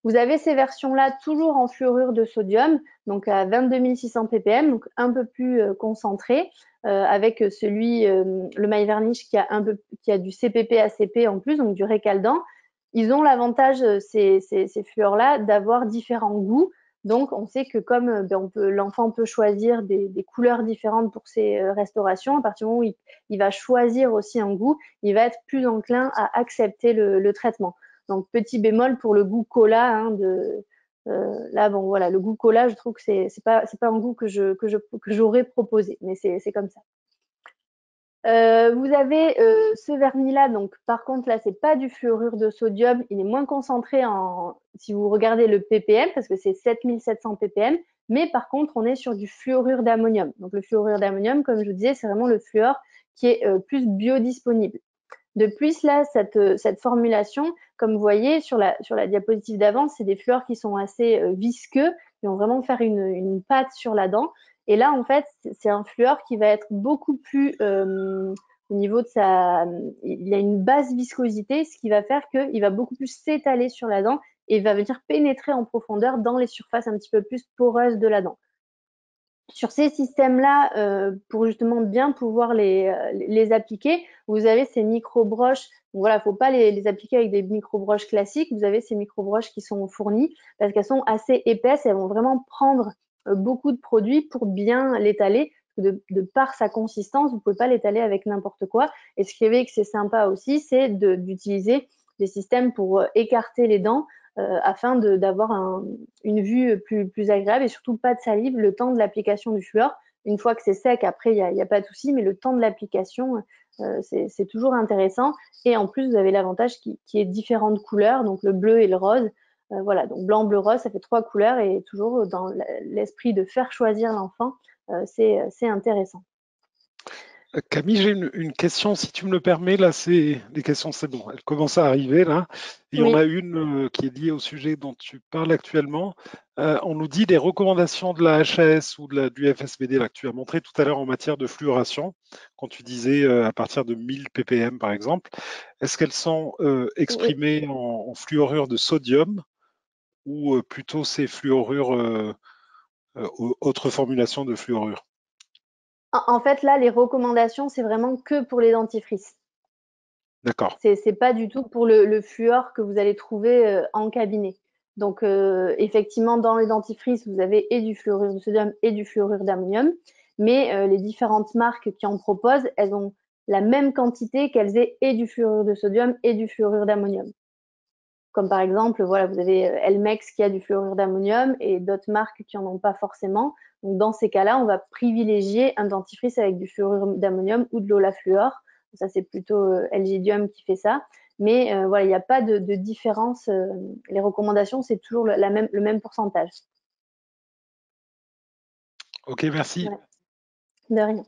Vous avez ces versions-là toujours en fluorure de sodium, donc à 22 600 ppm, donc un peu plus concentré, avec le maille verniche qui a du CPP ACP en plus, donc du récaldant. Ils ont l'avantage, ces fluors-là, d'avoir différents goûts. Donc, on sait que comme l'enfant peut choisir des couleurs différentes pour ses restaurations, à partir du moment où il va choisir aussi un goût, il va être plus enclin à accepter le traitement. Donc, petit bémol pour le goût cola. Hein, là, bon, voilà, le goût cola, je trouve que c'est pas un goût que j'aurais proposé, mais c'est comme ça. Vous avez ce vernis-là, donc par contre là, c'est pas du fluorure de sodium, il est moins concentré si vous regardez le ppm, parce que c'est 7700 ppm, mais par contre, on est sur du fluorure d'ammonium. Donc le fluorure d'ammonium, comme je vous disais, c'est vraiment le fluor qui est plus biodisponible. De plus, là, cette formulation, comme vous voyez sur la diapositive d'avant, c'est des fluors qui sont assez visqueux, qui vont vraiment faire une pâte sur la dent. Et là, en fait, c'est un fluor qui va être beaucoup plus au niveau de il a une basse viscosité, ce qui va faire qu'il va beaucoup plus s'étaler sur la dent et va venir pénétrer en profondeur dans les surfaces un petit peu plus poreuses de la dent. Sur ces systèmes-là, pour justement bien pouvoir les appliquer, vous avez ces micro-broches. Donc voilà, il ne faut pas les appliquer avec des micro-broches classiques. Vous avez ces micro-broches qui sont fournies parce qu'elles sont assez épaisses et elles vont vraiment prendre beaucoup de produits pour bien l'étaler. De par sa consistance, vous ne pouvez pas l'étaler avec n'importe quoi. Et ce qui fait que c'est sympa aussi, c'est d'utiliser des systèmes pour écarter les dents afin d'avoir une vue plus agréable et surtout pas de salive le temps de l'application du fluor. Une fois que c'est sec, après, il n'y a pas de souci, mais le temps de l'application, c'est toujours intéressant. Et en plus, vous avez l'avantage qui est différentes couleurs, donc le bleu et le rose. Voilà, donc blanc, bleu, rose, ça fait 3 couleurs et toujours dans l'esprit de faire choisir l'enfant, c'est intéressant. Camille, j'ai une question, si tu me le permets. Là, les questions, c'est bon, elles commencent à arriver là. Et Oui. on a une qui est liée au sujet dont tu parles actuellement. On nous dit des recommandations de la HAS ou du FSBD là, que tu as montré tout à l'heure en matière de fluoration, quand tu disais à partir de 1000 ppm par exemple. Est-ce qu'elles sont exprimées en fluorure de sodium ou plutôt ces fluorures, autres formulations de fluorure? En fait, là, les recommandations, c'est vraiment que pour les dentifrices. D'accord. C'est pas du tout pour le fluor que vous allez trouver en cabinet. Donc, effectivement, dans les dentifrices, vous avez et du fluorure de sodium et du fluorure d'ammonium. Mais les différentes marques qui en proposent, elles ont la même quantité qu'elles aient et du fluorure de sodium et du fluorure d'ammonium. Comme par exemple, voilà, vous avez Elmex qui a du fluorure d'ammonium et d'autres marques qui n'en ont pas forcément. Donc, dans ces cas-là, on va privilégier un dentifrice avec du fluorure d'ammonium ou de l'Olafluor. Ça, c'est plutôt Elgidium qui fait ça. Mais voilà, il n'y a pas de différence. Les recommandations, c'est toujours le même pourcentage. Ok, merci. Ouais. De rien.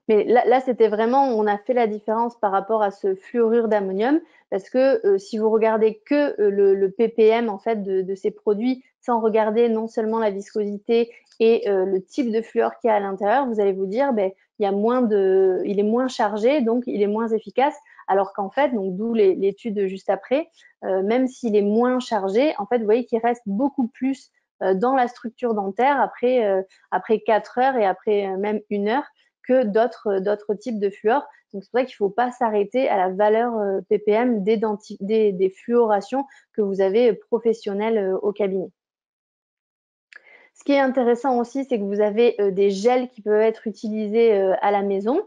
Mais là c'était vraiment, on a fait la différence par rapport à ce fluorure d'ammonium, parce que si vous regardez que le ppm en fait de ces produits, sans regarder non seulement la viscosité et le type de fluor qu'il y a à l'intérieur, vous allez vous dire, ben, il est moins chargé, donc il est moins efficace. Alors qu'en fait, donc d'où l'étude juste après, même s'il est moins chargé, en fait, vous voyez qu'il reste beaucoup plus dans la structure dentaire après 4 heures et après même 1 heure que d'autres types de fluor. Donc c'est pour ça qu'il ne faut pas s'arrêter à la valeur ppm des fluorations que vous avez professionnelles au cabinet. Ce qui est intéressant aussi, c'est que vous avez des gels qui peuvent être utilisés à la maison.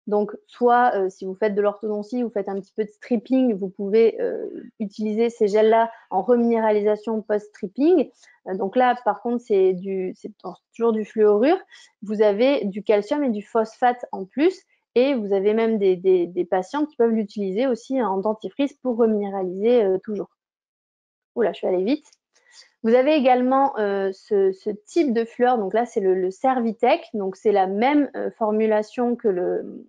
Donc, soit si vous faites de l'orthodontie, vous faites un petit peu de stripping, vous pouvez utiliser ces gels-là en reminéralisation post-stripping. Donc là, par contre, c'est toujours du fluorure. Vous avez du calcium et du phosphate en plus. Et vous avez même des patients qui peuvent l'utiliser aussi en dentifrice pour reminéraliser toujours. Oula, je suis allée vite. Vous avez également ce type de fluor, donc là c'est le Servitech, donc c'est la même formulation que le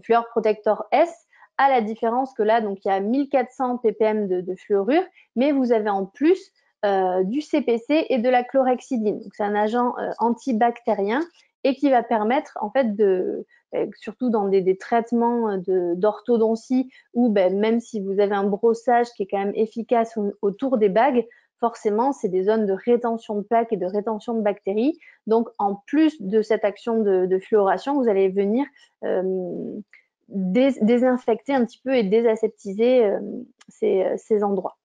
Fluor Protector S, à la différence que là, donc il y a 1400 ppm de fluorure, mais vous avez en plus du CPC et de la chlorhexidine. Donc c'est un agent antibactérien et qui va permettre en fait surtout dans des traitements d'orthodontie où même si vous avez un brossage qui est quand même efficace autour des bagues, forcément, c'est des zones de rétention de plaques et de rétention de bactéries. Donc, en plus de cette action de fluoration, vous allez venir désinfecter un petit peu et désaseptiser ces endroits.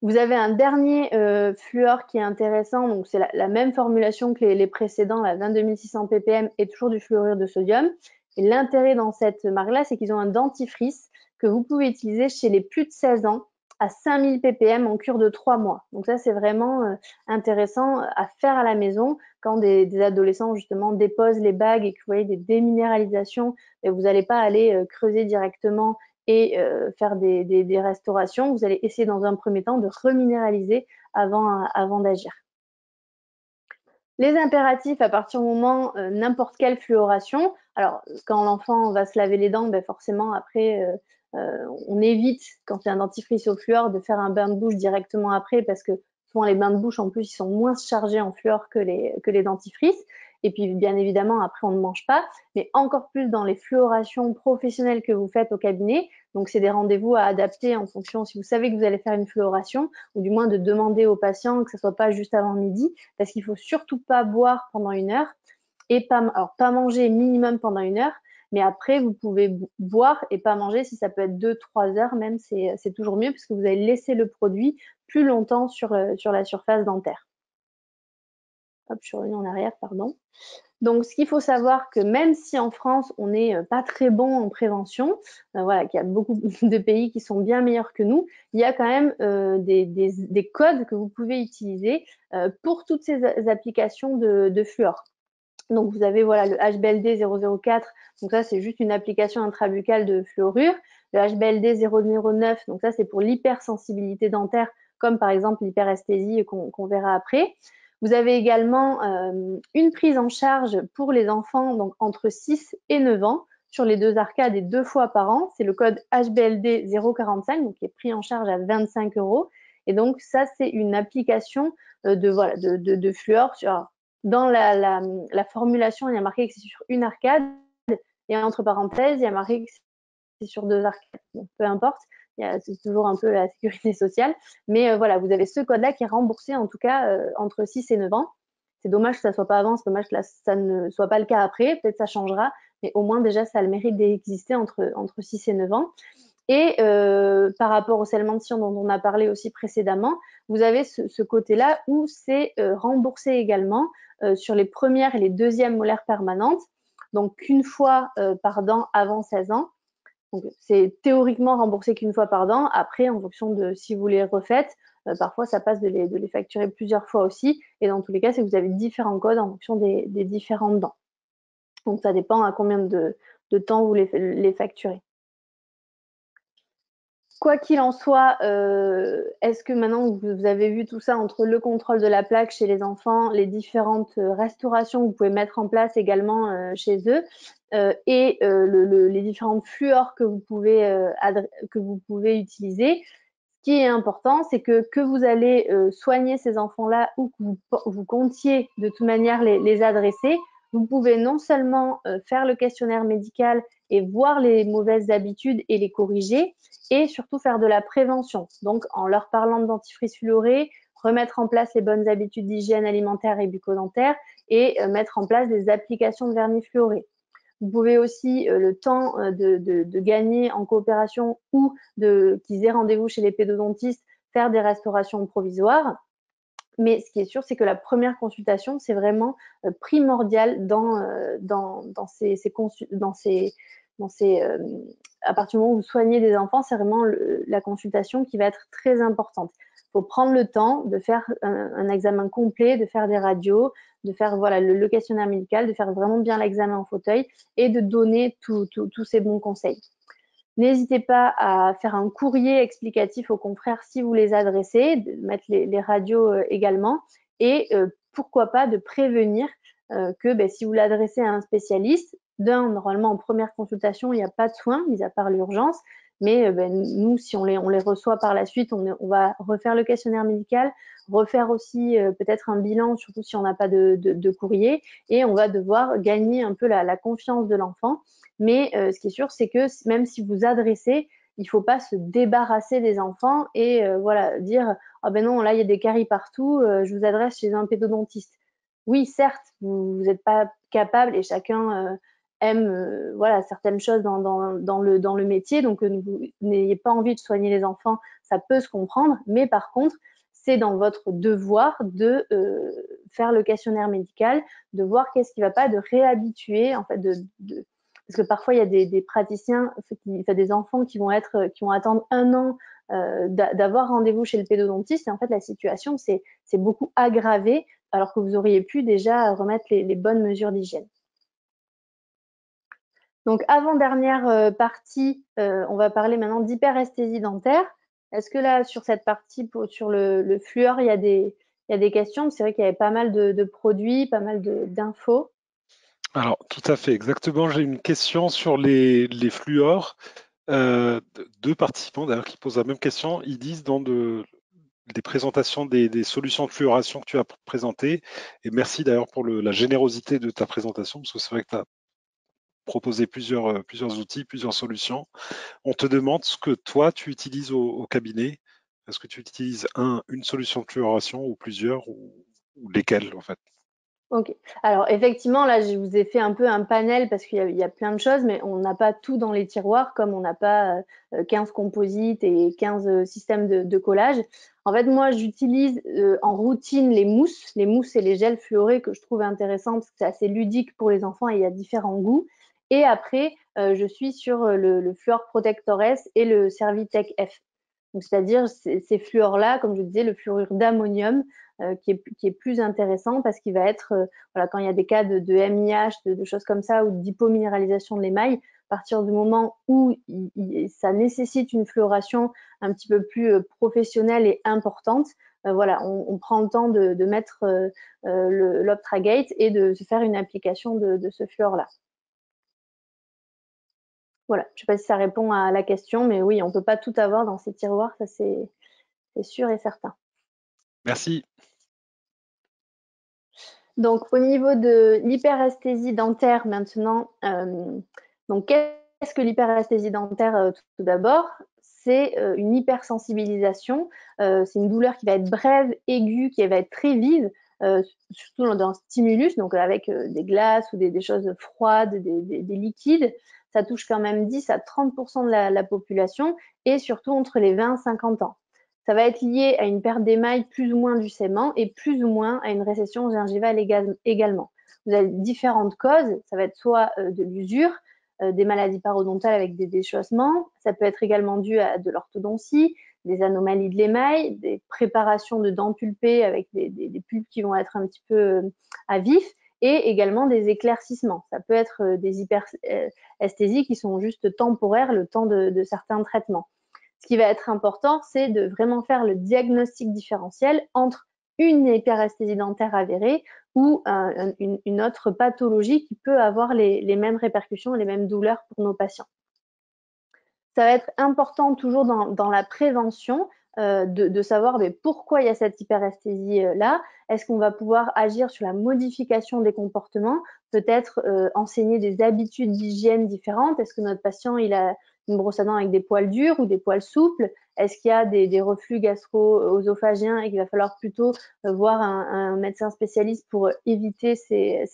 Vous avez un dernier fluor qui est intéressant, donc c'est la même formulation que les précédents, la 22 600 ppm et toujours du fluorure de sodium. Et l'intérêt dans cette marque-là, c'est qu'ils ont un dentifrice que vous pouvez utiliser chez les plus de 16 ans à 5000 ppm en cure de 3 mois. Donc ça, c'est vraiment intéressant à faire à la maison quand des adolescents justement déposent les bagues et que vous voyez des déminéralisations, et vous n'allez pas aller creuser directement et faire des restaurations. Vous allez essayer dans un premier temps de reminéraliser avant d'agir. Les impératifs à partir du moment n'importe quelle fluoration. Alors, quand l'enfant va se laver les dents, forcément, après, on évite, quand il y a un dentifrice au fluor, de faire un bain de bouche directement après parce que souvent, les bains de bouche, en plus, ils sont moins chargés en fluor que les dentifrices. Et puis, bien évidemment, après, on ne mange pas. Mais encore plus dans les fluorations professionnelles que vous faites au cabinet. Donc, c'est des rendez-vous à adapter en fonction, si vous savez que vous allez faire une fluoration, ou du moins de demander aux patients que ce ne soit pas juste avant midi, parce qu'il ne faut surtout pas boire pendant 1 heure et pas manger minimum pendant 1 heure. Mais après, vous pouvez boire et pas manger si ça peut être 2-3 heures même, c'est toujours mieux parce que vous allez laisser le produit plus longtemps sur la surface dentaire. Hop, je suis revenue en arrière, pardon. Donc, ce qu'il faut savoir, que même si en France, on n'est pas très bon en prévention, voilà, qu'il y a beaucoup de pays qui sont bien meilleurs que nous, il y a quand même des codes que vous pouvez utiliser pour toutes ces applications de fluor. Donc, vous avez voilà, le HBLD 004, donc ça, c'est juste une application intrabuccale de fluorure. Le HBLD 009, donc ça, c'est pour l'hypersensibilité dentaire, comme par exemple l'hyperesthésie qu'on verra après. Vous avez également une prise en charge pour les enfants donc entre 6 et 9 ans sur les 2 arcades et 2 fois par an. C'est le code HBLD 045, donc qui est pris en charge à 25 €. Et donc, ça, c'est une application de fluor dans la formulation, il y a marqué que c'est sur une arcade et entre parenthèses, il y a marqué que c'est sur 2 arcades. Bon, peu importe, c'est toujours un peu la sécurité sociale. Mais voilà, vous avez ce code-là qui est remboursé en tout cas entre 6 et 9 ans. C'est dommage que ça ne soit pas avant, c'est dommage que ça ne soit pas le cas après. Peut-être ça changera, mais au moins déjà, ça a le mérite d'exister entre 6 et 9 ans. Et par rapport au scellement de sillon dont on a parlé aussi précédemment, vous avez ce côté-là où c'est remboursé également sur les premières et les deuxièmes molaires permanentes, donc qu'une fois par dent avant 16 ans. Donc, c'est théoriquement remboursé qu'une fois par dent. Après, en fonction de si vous les refaites, parfois ça passe de les facturer plusieurs fois aussi. Et dans tous les cas, c'est que vous avez différents codes en fonction des différentes dents. Donc, ça dépend à combien de temps vous les facturez. quoi qu'il en soit, est-ce que maintenant que vous avez vu tout ça entre le contrôle de la plaque chez les enfants, les différentes restaurations que vous pouvez mettre en place également chez eux, et les différentes fluors que vous pouvez utiliser, ce qui est important, c'est que vous allez soigner ces enfants-là ou que vous comptiez de toute manière les adresser, vous pouvez non seulement faire le questionnaire médical et voir les mauvaises habitudes et les corriger, et surtout faire de la prévention. Donc, en leur parlant de dentifrice fluoré, remettre en place les bonnes habitudes d'hygiène alimentaire et bucco-dentaire et mettre en place des applications de vernis fluoré. Vous pouvez aussi, le temps de gagner en coopération ou qu'ils aient rendez-vous chez les pédodontistes, faire des restaurations provisoires. Mais ce qui est sûr, c'est que la première consultation, c'est vraiment primordial à partir du moment où vous soignez des enfants, c'est vraiment la consultation qui va être très importante. Il faut prendre le temps de faire un examen complet, de faire des radios, de faire le questionnaire médical, de faire vraiment bien l'examen en fauteuil et de donner tous ces bons conseils. N'hésitez pas à faire un courrier explicatif aux confrères si vous les adressez, de mettre les radios également, et pourquoi pas de prévenir que si vous l'adressez à un spécialiste, normalement en première consultation, il n'y a pas de soins, mis à part l'urgence, mais nous, si on les reçoit par la suite, on va refaire le questionnaire médical, refaire aussi peut-être un bilan, surtout si on n'a pas de courrier, et on va devoir gagner un peu la confiance de l'enfant. Mais ce qui est sûr, c'est que même si vous adressez, il ne faut pas se débarrasser des enfants et dire « Ah ben non, là, il y a des caries partout, je vous adresse chez un pédodontiste ». Oui, certes, vous n'êtes pas capable et chacun aime certaines choses dans le métier, donc vous n'ayez pas envie de soigner les enfants, ça peut se comprendre, mais par contre, c'est dans votre devoir de faire le questionnaire médical, de voir qu'est-ce qui ne va pas, de réhabituer, en fait, parce que parfois, il y a des praticiens, des enfants qui vont attendre 1 an d'avoir rendez-vous chez le pédodontiste. Et en fait, la situation s'est beaucoup aggravée alors que vous auriez pu déjà remettre les bonnes mesures d'hygiène. Donc, avant-dernière partie, on va parler maintenant d'hyperesthésie dentaire. Est-ce que là, sur cette partie, sur le fluor, il y a des questions? C'est vrai qu'il y avait pas mal de produits, pas mal d'infos. Alors, tout à fait, exactement. J'ai une question sur les fluors. Deux participants d'ailleurs qui posent la même question. Ils disent dans des présentations des solutions de fluoration que tu as présentées, et merci d'ailleurs pour la générosité de ta présentation, parce que c'est vrai que tu as proposé plusieurs outils, plusieurs solutions. On te demande ce que toi tu utilises au cabinet. Est-ce que tu utilises une solution de fluoration ou plusieurs, ou lesquelles en fait? Ok. Alors effectivement, là, je vous ai fait un peu un panel parce qu'il y a plein de choses, mais on n'a pas tout dans les tiroirs, comme on n'a pas 15 composites et 15 systèmes de collage. En fait, moi, j'utilise en routine les mousses et les gels fluorés que je trouve intéressants parce que c'est assez ludique pour les enfants et il y a différents goûts. Et après, je suis sur le Fluor Protector S et le Servitech F. Donc, c'est-à-dire ces fluors-là, comme je disais, le fluorure d'ammonium, qui est plus intéressant parce qu'il va être, quand il y a des cas de MIH, de choses comme ça, ou d'hypominéralisation de l'émail, à partir du moment où ça nécessite une fluoration un petit peu plus professionnelle et importante, on prend le temps de mettre l'Optragate et de se faire une application de ce fluor-là. Voilà, je ne sais pas si ça répond à la question, mais oui, on ne peut pas tout avoir dans ces tiroirs, ça c'est sûr et certain. Merci. Donc, au niveau de l'hyperesthésie dentaire maintenant, donc qu'est-ce que l'hyperesthésie dentaire tout d'abord? C'est une hypersensibilisation, c'est une douleur qui va être brève, aiguë, qui va être très vive, surtout dans le stimulus, donc avec des glaces ou des choses froides, des liquides. Ça touche quand même 10 à 30% de la population et surtout entre les 20 et 50 ans. Ça va être lié à une perte d'émail plus ou moins du sément et plus ou moins à une récession gingivale également. Vous avez différentes causes. Ça va être soit de l'usure, des maladies parodontales avec des déchaussements. Ça peut être également dû à de l'orthodontie, des anomalies de l'émail, des préparations de dents pulpées avec des pulpes qui vont être un petit peu à vif et également des éclaircissements. Ça peut être des hyperesthésies qui sont juste temporaires, le temps de certains traitements. Ce qui va être important, c'est de vraiment faire le diagnostic différentiel entre une hyperesthésie dentaire avérée ou une autre pathologie qui peut avoir les mêmes répercussions, les mêmes douleurs pour nos patients. Ça va être important toujours dans la prévention de savoir pourquoi il y a cette hyperesthésie-là. Est-ce qu'on va pouvoir agir sur la modification des comportements, peut-être enseigner des habitudes d'hygiène différentes? Est-ce que notre patient il a une brosse à dents avec des poils durs ou des poils souples? Est-ce qu'il y a des reflux gastro-œsophagiens et qu'il va falloir plutôt voir un médecin spécialiste pour éviter ces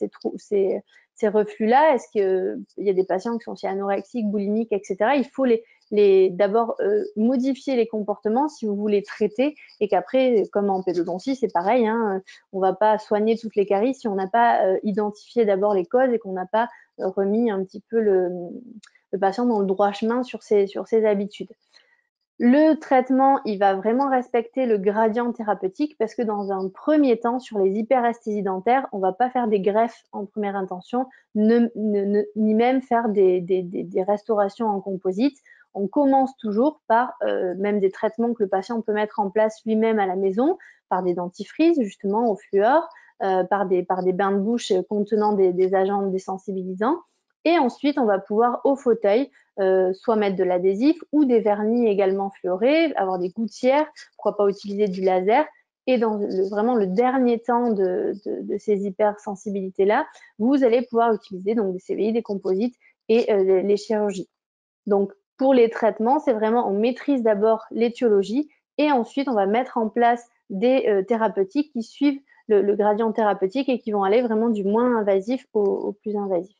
reflux-là? Est-ce qu'il y a des patients qui sont aussi anorexiques, boulimiques, etc. Il faut d'abord modifier les comportements si vous voulez traiter et qu'après, comme en pédodontie, c'est pareil, hein, on ne va pas soigner toutes les caries si on n'a pas identifié d'abord les causes et qu'on n'a pas remis un petit peu le patient dans le droit chemin sur ses habitudes. Le traitement, il va vraiment respecter le gradient thérapeutique parce que dans un premier temps, sur les hyperesthésies dentaires, on ne va pas faire des greffes en première intention, ni même faire des restaurations en composite. On commence toujours par même des traitements que le patient peut mettre en place lui-même à la maison, par des dentifrices justement au fluor, par des bains de bouche contenant des agents désensibilisants. Et ensuite, on va pouvoir au fauteuil soit mettre de l'adhésif ou des vernis également fluorés, avoir des gouttières, pourquoi pas utiliser du laser. Et dans vraiment le dernier temps de ces hypersensibilités-là, vous allez pouvoir utiliser donc des CVI, des composites et les chirurgies. Donc, pour les traitements, c'est vraiment, on maîtrise d'abord l'étiologie et ensuite, on va mettre en place des thérapeutiques qui suivent le gradient thérapeutique et qui vont aller vraiment du moins invasif au plus invasif.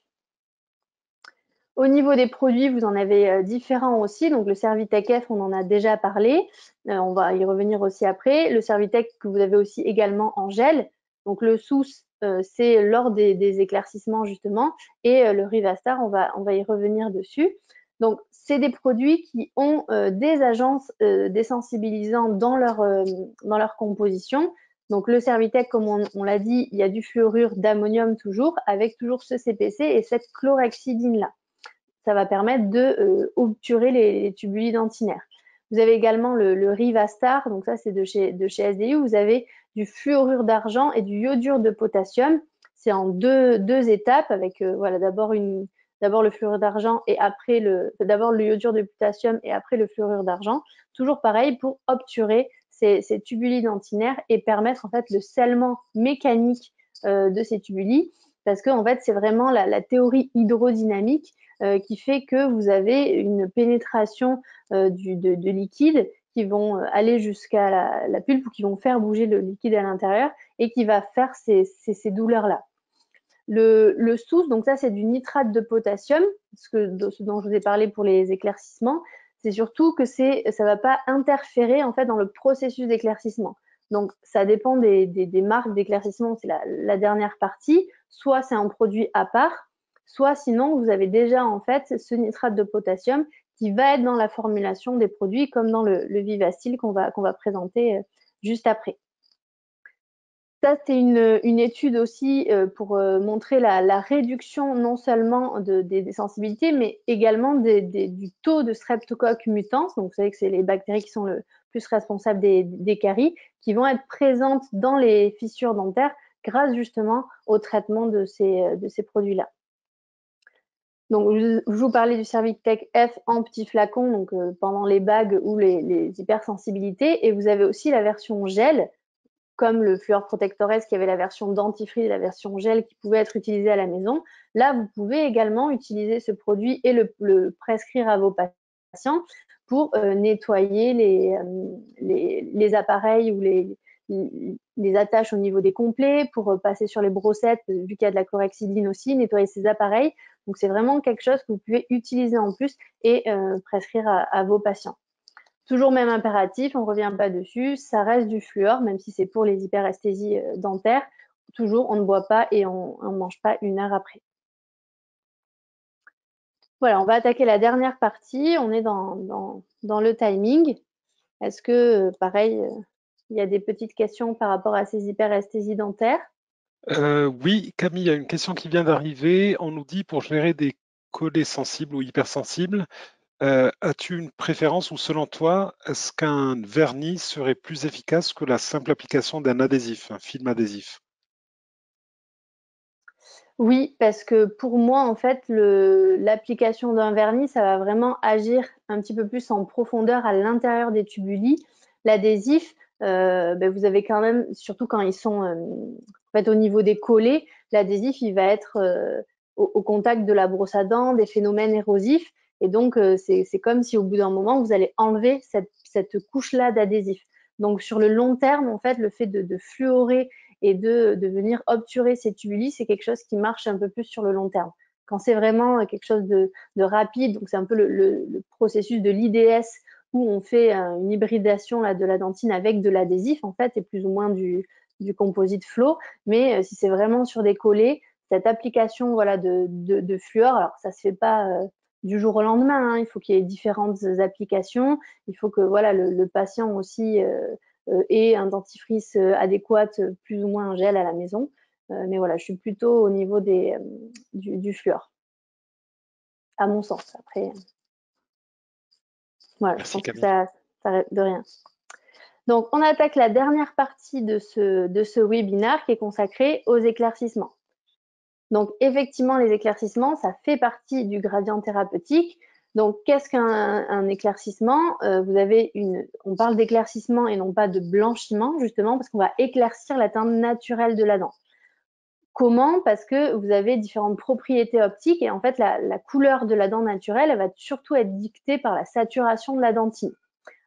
Au niveau des produits, vous en avez différents aussi. Donc, le Servitech F, on en a déjà parlé. On va y revenir aussi après. Le Servitech que vous avez aussi également en gel. Donc, le SOUS, c'est lors des éclaircissements justement. Et le Rivastar, on va y revenir dessus. Donc, c'est des produits qui ont des agences désensibilisants dans leur composition. Donc, le Servitech, comme on l'a dit, il y a du fluorure d'ammonium toujours, avec toujours ce CPC et cette chlorhexidine-là. Ça va permettre de obturer les tubuli dentinaires. Vous avez également le Rivastar, donc ça c'est de chez SDI, où vous avez du fluorure d'argent et du iodure de potassium. C'est en deux étapes avec voilà, d'abord le fluorure d'argent et après d'abord le iodure de potassium et après le fluorure d'argent. Toujours pareil pour obturer ces tubuli dentinaires et permettre en fait le scellement mécanique de ces tubuli, parce que en fait c'est vraiment la théorie hydrodynamique qui fait que vous avez une pénétration de liquide qui vont aller jusqu'à la pulpe ou qui vont faire bouger le liquide à l'intérieur et qui va faire ces douleurs-là. Le SOUS, donc ça c'est du nitrate de potassium, ce dont je vous ai parlé pour les éclaircissements, c'est surtout que ça ne va pas interférer en fait dans le processus d'éclaircissement. Donc ça dépend des marques d'éclaircissement, c'est la dernière partie, soit c'est un produit à part, soit sinon vous avez déjà en fait ce nitrate de potassium qui va être dans la formulation des produits comme dans le Vivastil qu'on va présenter juste après. Ça, c'est une étude aussi pour montrer la réduction non seulement des sensibilités, mais également du taux de Streptococcus mutans. Donc, vous savez que c'est les bactéries qui sont le plus responsables des caries, qui vont être présentes dans les fissures dentaires grâce justement au traitement de ces produits-là. Donc, je vous parlais du Servitech F en petit flacon, donc pendant les bagues ou les hypersensibilités. Et vous avez aussi la version gel, comme le Fluor Protector S qui avait la version dentifrice et la version gel qui pouvait être utilisée à la maison. Là, vous pouvez également utiliser ce produit et le prescrire à vos patients pour nettoyer les appareils ou les attaches au niveau des complets, pour passer sur les brossettes, vu qu'il y a de la chlorhexidine aussi, nettoyer ces appareils. Donc, c'est vraiment quelque chose que vous pouvez utiliser en plus et prescrire à vos patients. Toujours même impératif, on ne revient pas dessus, ça reste du fluor, même si c'est pour les hyperesthésies dentaires. Toujours, on ne boit pas et on ne mange pas une heure après. Voilà, on va attaquer la dernière partie. On est dans le timing. Est-ce que, pareil, il y a des petites questions par rapport à ces hyperesthésies dentaires? Oui, Camille, il y a une question qui vient d'arriver. On nous dit pour gérer des collets sensibles ou hypersensibles, As-tu une préférence ou selon toi, est-ce qu'un vernis serait plus efficace que la simple application d'un adhésif, un film adhésif? Oui, parce que pour moi, en fait, l'application d'un vernis, ça va vraiment agir un petit peu plus en profondeur à l'intérieur des tubuli. L'adhésif, ben, vous avez quand même, surtout quand ils sont en fait, au niveau des collets, l'adhésif, il va être au contact de la brosse à dents, des phénomènes érosifs. Et donc, c'est comme si au bout d'un moment, vous allez enlever cette couche-là d'adhésif. Donc, sur le long terme, en fait, le fait de fluorer et de venir obturer ces tubuli, c'est quelque chose qui marche un peu plus sur le long terme. Quand c'est vraiment quelque chose de rapide, donc c'est un peu le processus de l'IDS où on fait une hybridation là, de la dentine avec de l'adhésif, en fait, et plus ou moins du composite flow. Mais si c'est vraiment sur des collets, cette application voilà, de fluor, alors ça se fait pas du jour au lendemain, hein, il faut qu'il y ait différentes applications, il faut que voilà, le patient aussi et un dentifrice adéquat, plus ou moins un gel à la maison. Mais voilà, je suis plutôt au niveau du fluor, à mon sens. Après, voilà, je Merci pense que Camille. ça de rien. Donc, on attaque la dernière partie de ce webinaire qui est consacré aux éclaircissements. Donc, effectivement, les éclaircissements, ça fait partie du gradient thérapeutique. Donc, qu'est-ce qu'un éclaircissement On parle d'éclaircissement et non pas de blanchiment, justement, parce qu'on va éclaircir la teinte naturelle de la dent. Comment? Parce que vous avez différentes propriétés optiques et en fait, la couleur de la dent naturelle, elle va surtout être dictée par la saturation de la dentine.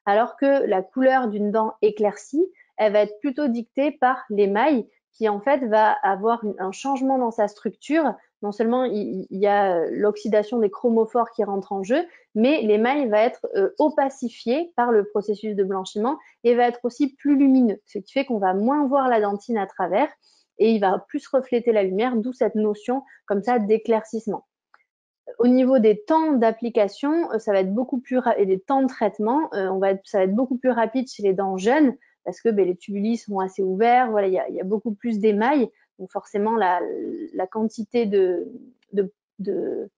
Alors que la couleur d'une dent éclaircie, elle va être plutôt dictée par l'émail qui en fait va avoir un changement dans sa structure. Non seulement il y a l'oxydation des chromophores qui rentre en jeu, mais l'émail va être opacifié par le processus de blanchiment et va être aussi plus lumineux, ce qui fait qu'on va moins voir la dentine à travers et il va plus refléter la lumière, d'où cette notion comme ça d'éclaircissement. Au niveau des temps d'application, ça va être beaucoup plus et des temps de traitement, ça va être beaucoup plus rapide chez les dents jeunes parce que les tubuli sont assez ouverts, voilà, il y a beaucoup plus d'émail, donc forcément la quantité de, de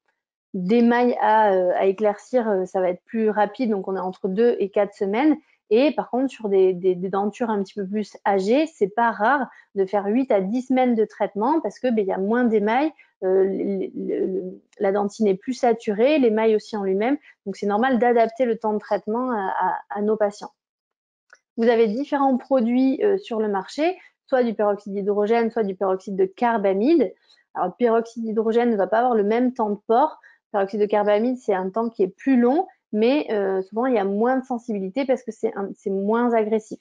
d'émail à éclaircir, ça va être plus rapide, donc on est entre 2 et 4 semaines. Et par contre, sur des dentures un petit peu plus âgées, c'est pas rare de faire 8 à 10 semaines de traitement parce que il y a moins d'émail, la dentine est plus saturée, l'émail aussi en lui-même. Donc c'est normal d'adapter le temps de traitement à nos patients. Vous avez différents produits sur le marché, soit du peroxyde d'hydrogène, soit du peroxyde de carbamide. Alors, le peroxyde d'hydrogène ne va pas avoir le même temps de port. Le peroxyde de carbamide, c'est un temps qui est plus long, mais souvent, il y a moins de sensibilité parce que c'est moins agressif.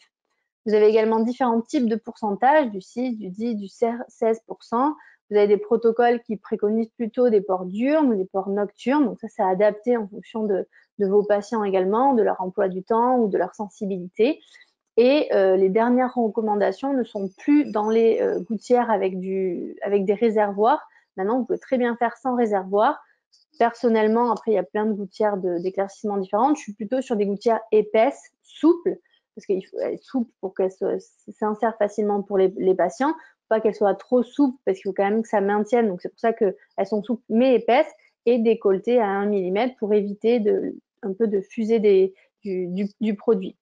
Vous avez également différents types de pourcentages, du 6, du 10, du 16%. Vous avez des protocoles qui préconisent plutôt des ports diurnes, des ports nocturnes. Donc ça, c'est adapté en fonction de vos patients également, de leur emploi du temps ou de leur sensibilité. Et les dernières recommandations ne sont plus dans les gouttières avec des réservoirs. Maintenant, vous pouvez très bien faire sans réservoir. Personnellement, après, il y a plein de gouttières d'éclaircissement différentes. Je suis plutôt sur des gouttières épaisses, souples, parce qu'il faut être souple pour qu'elles s'insèrent facilement pour les patients. Pas qu'elles soient trop souples, parce qu'il faut quand même que ça maintienne. Donc, c'est pour ça qu'elles sont souples mais épaisses et décolletées à 1 mm pour éviter un peu de fusée du produit.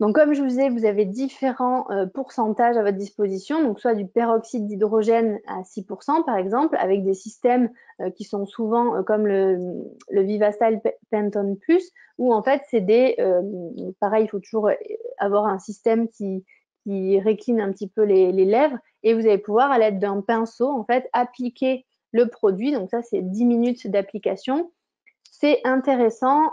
Donc, comme je vous disais, vous avez différents pourcentages à votre disposition, donc soit du peroxyde d'hydrogène à 6% par exemple, avec des systèmes qui sont souvent comme le Vivastyle Pantone Plus, où en fait c'est pareil, il faut toujours avoir un système qui récline un petit peu les lèvres, et vous allez pouvoir à l'aide d'un pinceau en fait appliquer le produit. Donc ça c'est 10 minutes d'application. C'est intéressant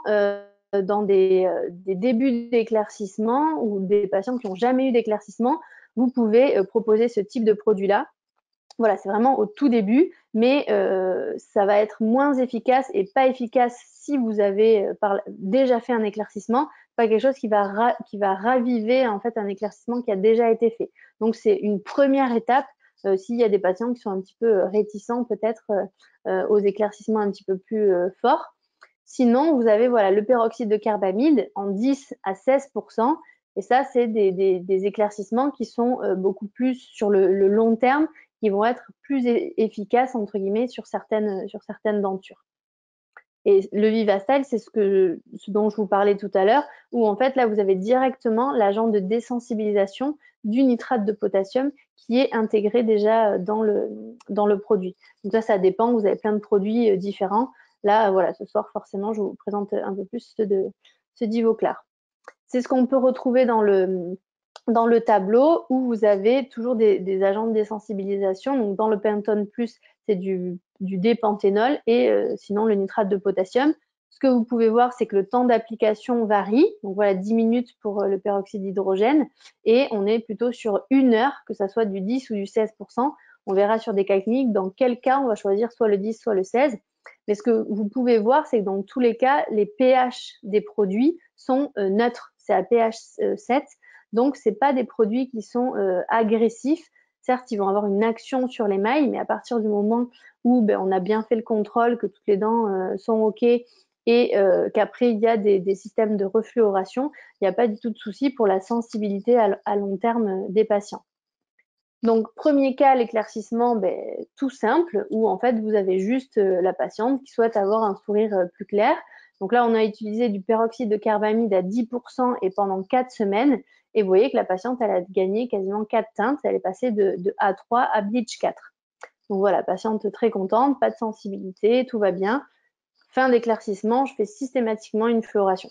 dans des débuts d'éclaircissement ou des patients qui n'ont jamais eu d'éclaircissement, vous pouvez proposer ce type de produit-là. Voilà, c'est vraiment au tout début, mais ça va être moins efficace et pas efficace si vous avez déjà fait un éclaircissement, pas quelque chose qui va raviver en fait un éclaircissement qui a déjà été fait. Donc c'est une première étape s'il y a des patients qui sont un petit peu réticents peut-être aux éclaircissements un petit peu plus forts. Sinon, vous avez voilà, le peroxyde de carbamide en 10 à 16%. Et ça, c'est des éclaircissements qui sont beaucoup plus sur le long terme, qui vont être plus efficaces, entre guillemets, sur certaines dentures. Et le Vivastyle, c'est ce dont je vous parlais tout à l'heure, où en fait, là, vous avez directement l'agent de désensibilisation du nitrate de potassium qui est intégré déjà dans le produit. Donc ça dépend, vous avez plein de produits différents. Là, voilà, ce soir, forcément, je vous présente un peu plus ce Divoclar. C'est ce qu'on peut retrouver dans le tableau où vous avez toujours des agents de désensibilisation. Donc, dans le Pentone Plus, c'est du D-panthénol et sinon le nitrate de potassium. Ce que vous pouvez voir, c'est que le temps d'application varie. Donc voilà, 10 minutes pour le peroxyde d'hydrogène et on est plutôt sur 1 heure, que ça soit du 10 ou du 16%. On verra sur des cas cliniques dans quel cas on va choisir soit le 10, soit le 16. Mais ce que vous pouvez voir, c'est que dans tous les cas, les pH des produits sont neutres. C'est à pH 7. Donc, ce n'est pas des produits qui sont agressifs. Certes, ils vont avoir une action sur l'émail, mais à partir du moment où on a bien fait le contrôle, que toutes les dents sont OK et qu'après, il y a des systèmes de refluoration, il n'y a pas du tout de souci pour la sensibilité à long terme des patients. Donc, premier cas, l'éclaircissement, tout simple, où en fait, vous avez juste la patiente qui souhaite avoir un sourire plus clair. Donc là, on a utilisé du peroxyde de carbamide à 10% et pendant 4 semaines. Et vous voyez que la patiente, elle a gagné quasiment 4 teintes. Elle est passée de A3 à Bleach 4. Donc voilà, patiente très contente, pas de sensibilité, tout va bien. Fin d'éclaircissement, je fais systématiquement une fluoration.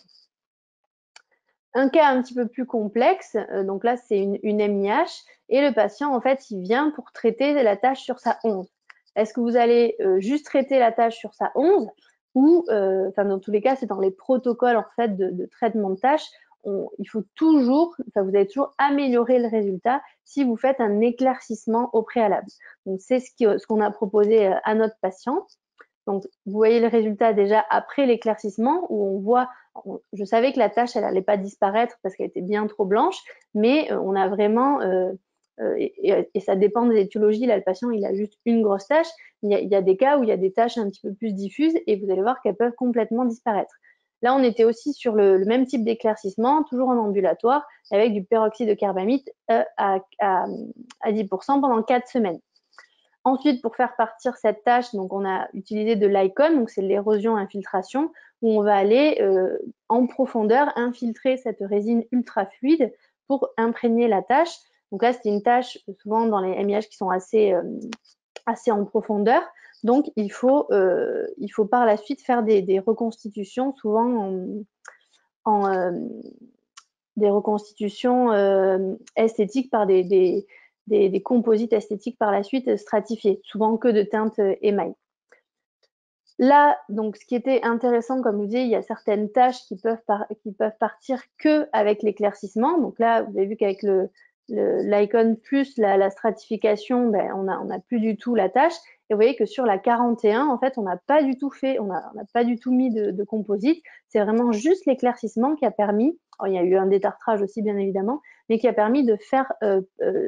Un cas un petit peu plus complexe, donc là c'est une MIH et le patient en fait il vient pour traiter la tâche sur sa 11. Est-ce que vous allez juste traiter la tâche sur sa 11 ou, dans tous les cas c'est dans les protocoles en fait de traitement de tâche, il faut toujours, vous allez toujours améliorer le résultat si vous faites un éclaircissement au préalable. Donc c'est ce qu'on a proposé à notre patiente. Donc, vous voyez le résultat déjà après l'éclaircissement où on voit, je savais que la tache, elle n'allait pas disparaître parce qu'elle était bien trop blanche, mais on a vraiment, et ça dépend des étiologies, là le patient il a juste une grosse tache, il y a des cas où il y a des taches un petit peu plus diffuses et vous allez voir qu'elles peuvent complètement disparaître. Là, on était aussi sur le même type d'éclaircissement, toujours en ambulatoire, avec du peroxyde de carbamide à 10% pendant 4 semaines. Ensuite, pour faire partir cette tâche, donc on a utilisé de l'ICON, donc c'est l'érosion-infiltration, où on va aller en profondeur infiltrer cette résine ultra fluide pour imprégner la tâche. Donc là, c'est une tâche souvent dans les MIH qui sont assez en profondeur. Donc, il faut par la suite faire des reconstitutions, souvent des reconstitutions esthétiques par des composites esthétiques par la suite stratifiés, souvent que de teintes émail. Là, donc, ce qui était intéressant, comme je vous disais, il y a certaines tâches qui peuvent partir que avec l'éclaircissement. Donc là, vous avez vu qu'avec l'Icon plus la stratification, on n'a plus du tout la tâche. Et vous voyez que sur la 41, en fait, on n'a pas du tout pas du tout mis de composite. C'est vraiment juste l'éclaircissement qui a permis, il y a eu un détartrage aussi, bien évidemment, mais qui a permis de faire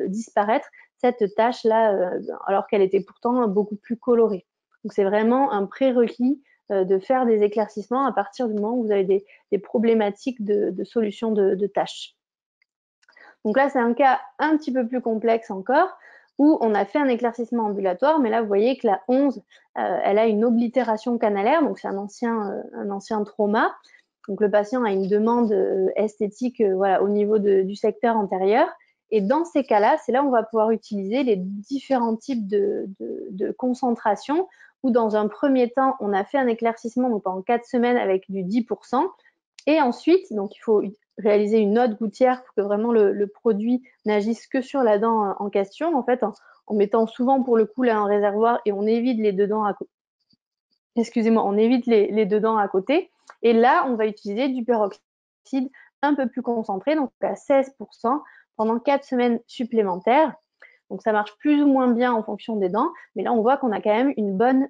disparaître cette tâche-là, alors qu'elle était pourtant beaucoup plus colorée. Donc, c'est vraiment un prérequis de faire des éclaircissements à partir du moment où vous avez des problématiques de solution de tâches. Donc là, c'est un cas un petit peu plus complexe encore, où on a fait un éclaircissement ambulatoire, mais là, vous voyez que la 11, elle a une oblitération canalaire, donc c'est un ancien trauma. Donc le patient a une demande esthétique au niveau du secteur antérieur. Et dans ces cas-là, c'est là où on va pouvoir utiliser les différents types de concentration, où dans un premier temps, on a fait un éclaircissement donc pendant 4 semaines avec du 10%. Et ensuite, donc il faut réaliser une autre gouttière pour que vraiment le produit n'agisse que sur la dent en question, en fait, en mettant souvent pour le coup là un réservoir et on évite les deux dents à côté. Excusez-moi, on évite les deux dents à côté. Et là, on va utiliser du peroxyde un peu plus concentré, donc à 16% pendant 4 semaines supplémentaires. Donc ça marche plus ou moins bien en fonction des dents, mais là on voit qu'on a quand même une bonne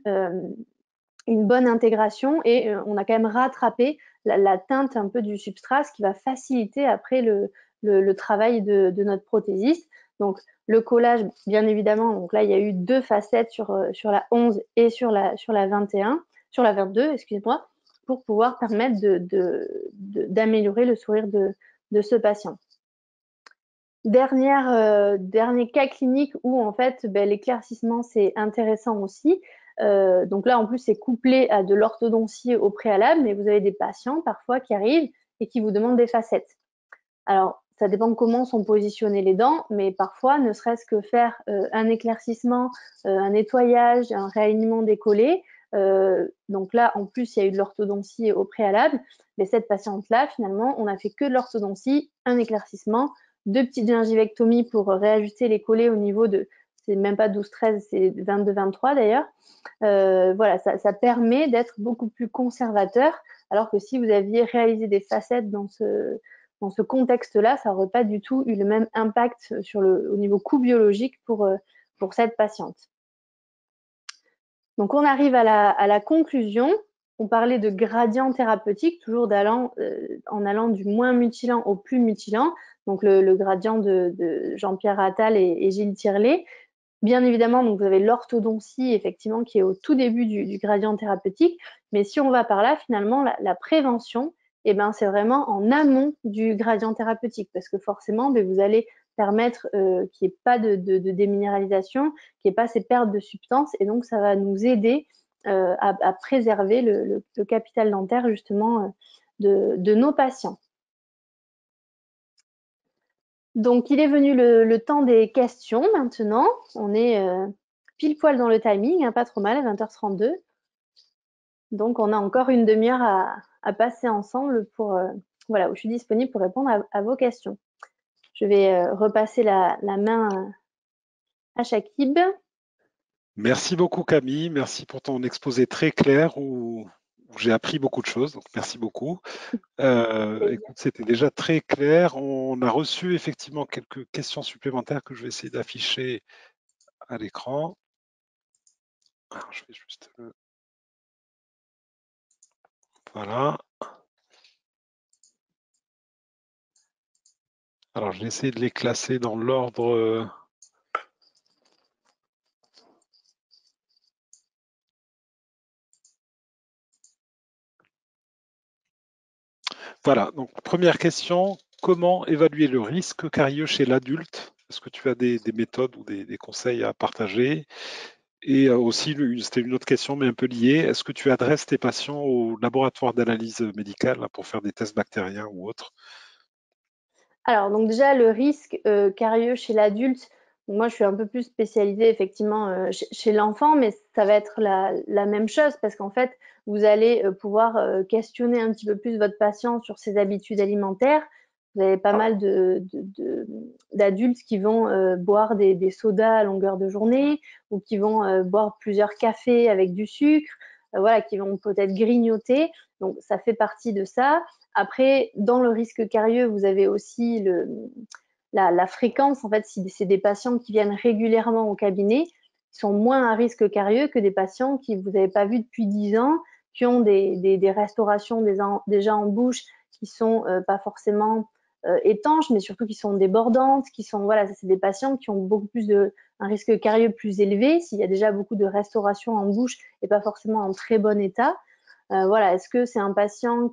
intégration et on a quand même rattrapé la teinte un peu du substrat, ce qui va faciliter après le travail de notre prothésiste. Donc le collage, bien évidemment, donc là il y a eu 2 facettes sur la 11 et sur la 21, sur la 22, excusez-moi, pour pouvoir permettre d'améliorer le sourire de ce patient. Dernier cas clinique où en fait l'éclaircissement c'est intéressant aussi. Donc là, en plus, c'est couplé à de l'orthodontie au préalable, mais vous avez des patients parfois qui arrivent et qui vous demandent des facettes. Alors, ça dépend de comment sont positionnées les dents, mais parfois, ne serait-ce que faire un éclaircissement, un nettoyage, un réalignement des collets. Donc là, en plus, il y a eu de l'orthodontie au préalable. Mais cette patiente-là, finalement, on n'a fait que de l'orthodontie, un éclaircissement, 2 petites gingivectomies pour réajuster les collets au niveau de, c'est même pas 12-13, c'est 22-23 d'ailleurs. Voilà, ça permet d'être beaucoup plus conservateur, alors que si vous aviez réalisé des facettes dans ce contexte-là, ça n'aurait pas du tout eu le même impact au niveau coût biologique pour cette patiente. Donc, on arrive à la conclusion. On parlait de gradient thérapeutique, toujours en allant du moins mutilant au plus mutilant. Donc, le gradient de Jean-Pierre Attal et Gilles Tirlet. Bien évidemment, donc vous avez l'orthodontie, effectivement, qui est au tout début du gradient thérapeutique. Mais si on va par là, finalement, la prévention, eh ben, c'est vraiment en amont du gradient thérapeutique, parce que forcément, vous allez permettre qu'il n'y ait pas de déminéralisation, qu'il n'y ait pas ces pertes de substances, et donc ça va nous aider à préserver le capital dentaire, justement, de nos patients. Donc, il est venu le temps des questions maintenant. On est pile poil dans le timing, hein, pas trop mal, à 20h32. Donc, on a encore une demi-heure à passer ensemble voilà, où je suis disponible pour répondre à vos questions. Je vais repasser la main à Chakib. Merci beaucoup Camille, merci pour ton exposé très clair où j'ai appris beaucoup de choses, donc merci beaucoup. Écoute, c'était déjà très clair. On a reçu effectivement quelques questions supplémentaires que je vais essayer d'afficher à l'écran. Alors, je vais juste voilà. Alors, je vais essayer de les classer dans l'ordre. Voilà, donc première question, comment évaluer le risque carieux chez l'adulte? Est-ce que tu as des méthodes ou des conseils à partager? Et aussi, c'était une autre question, mais un peu liée, est-ce que tu adresses tes patients au laboratoire d'analyse médicale pour faire des tests bactériens ou autres? Alors, donc déjà, le risque carieux chez l'adulte, moi, je suis un peu plus spécialisée effectivement chez l'enfant, mais ça va être la même chose parce qu'en fait, vous allez pouvoir questionner un petit peu plus votre patient sur ses habitudes alimentaires. Vous avez pas mal d'adultes qui vont boire des sodas à longueur de journée ou qui vont boire plusieurs cafés avec du sucre, voilà, qui vont peut-être grignoter. Donc, ça fait partie de ça. Après, dans le risque carieux, vous avez aussi la fréquence. En fait, si c'est des patients qui viennent régulièrement au cabinet, ils sont moins à risque carieux que des patients qui vous n'avez pas vus depuis 10 ans, qui ont des restaurations déjà en bouche qui sont pas forcément étanches, mais surtout qui sont débordantes, voilà, c'est des patients qui ont beaucoup plus un risque carieux plus élevé s'il y a déjà beaucoup de restauration en bouche et pas forcément en très bon état. Voilà, est-ce que c'est un patient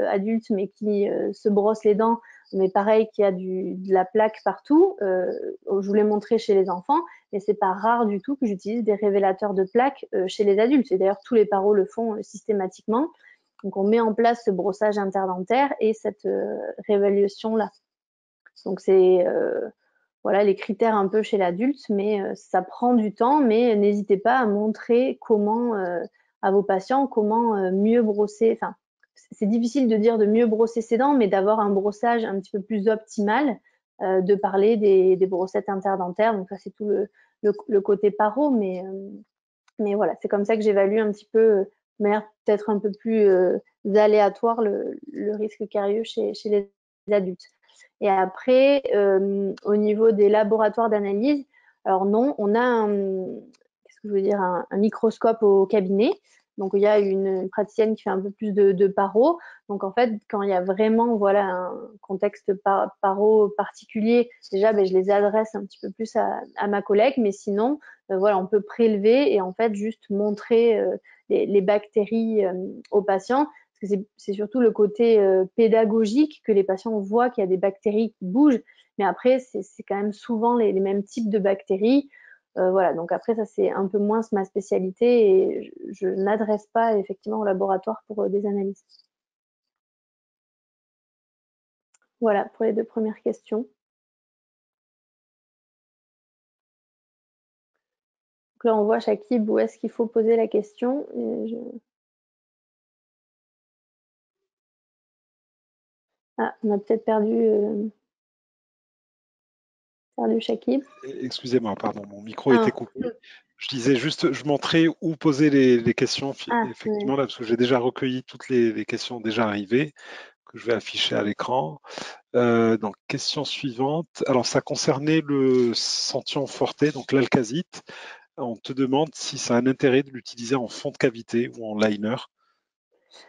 adulte, mais qui se brosse les dents, mais pareil, qui a de la plaque partout? Je vous l'ai montré chez les enfants, mais c'est pas rare du tout que j'utilise des révélateurs de plaques chez les adultes. Et d'ailleurs, tous les paros le font systématiquement. Donc, on met en place ce brossage interdentaire et cette réévaluation-là. Donc, c'est voilà les critères un peu chez l'adulte, mais ça prend du temps. Mais n'hésitez pas à montrer comment à vos patients comment mieux brosser. Enfin, c'est difficile de dire de mieux brosser ses dents, mais d'avoir un brossage un petit peu plus optimal, de parler des brossettes interdentaires. Donc ça, c'est tout le côté paro, mais voilà, c'est comme ça que j'évalue un petit peu, de manière peut-être un peu plus aléatoire, le risque carieux chez les adultes. Et après, au niveau des laboratoires d'analyse, alors non, on a qu'est-ce que je veux dire, un microscope au cabinet. Donc, il y a une praticienne qui fait un peu plus de paro. Donc, en fait, quand il y a vraiment voilà, un contexte paro particulier, déjà, je les adresse un petit peu plus à ma collègue. Mais sinon, voilà, on peut prélever et en fait, juste montrer les bactéries aux patients. Parce que c'est surtout le côté pédagogique que les patients voient qu'il y a des bactéries qui bougent. Mais après, c'est quand même souvent les mêmes types de bactéries. Voilà, donc après, ça, c'est un peu moins ma spécialité et je n'adresse pas effectivement au laboratoire pour des analyses. Voilà pour les 2 premières questions. Donc là, on voit Shakib où est-ce qu'il faut poser la question. Ah, on a peut-être perdu Shakib. Excusez-moi, pardon, mon micro était Ah, coupé. Je disais juste, je montrais où poser les questions, ouais. effectivement, là, parce que j'ai déjà recueilli toutes les questions déjà arrivées, que je vais afficher à l'écran. Donc, question suivante. Alors, ça concernait le Santion Forte, donc l'alcazite. On te demande si ça a un intérêt de l'utiliser en fond de cavité ou en liner.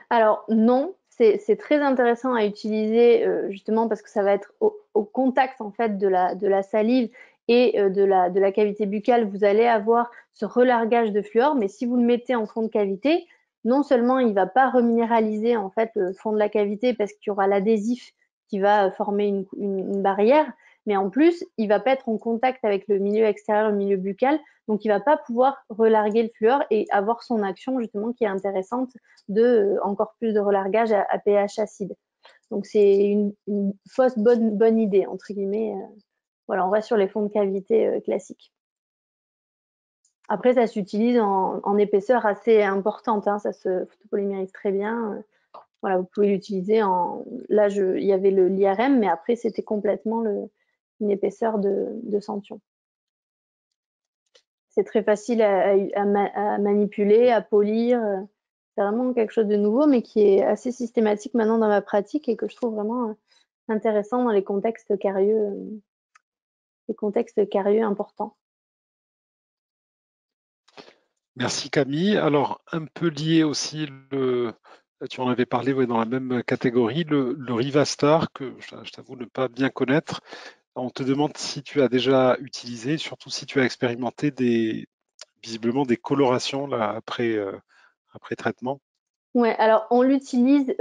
Alors non, c'est très intéressant à utiliser justement parce que ça va être au contact en fait de la salive et de la cavité buccale. Vous allez avoir ce relargage de fluor, mais si vous le mettez en fond de cavité, non seulement il ne va pas reminéraliser en fait le fond de la cavité parce qu'il y aura l'adhésif qui va former une barrière, mais en plus il va pas être en contact avec le milieu extérieur, le milieu buccal, donc il va pas pouvoir relarguer le fluor et avoir son action justement qui est intéressante de encore plus de relargage à pH acide. Donc c'est une fausse bonne idée, entre guillemets. Voilà, on reste sur les fonds de cavité classiques. Après, ça s'utilise en épaisseur assez importante, hein, ça se photopolymérise très bien. Voilà, vous pouvez l'utiliser en. Là, il y avait l'IRM, mais après, c'était complètement une épaisseur de Santion. C'est très facile à manipuler, à polir. C'est vraiment quelque chose de nouveau, mais qui est assez systématique maintenant dans ma pratique et que je trouve vraiment intéressant dans les contextes carieux importants. Merci Camille. Alors, un peu lié aussi, tu en avais parlé ouais, dans la même catégorie, le Rivastar, que je t'avoue ne pas bien connaître. On te demande si tu as déjà utilisé, surtout si tu as expérimenté visiblement des colorations là, après traitement. Ouais, alors on l'utilise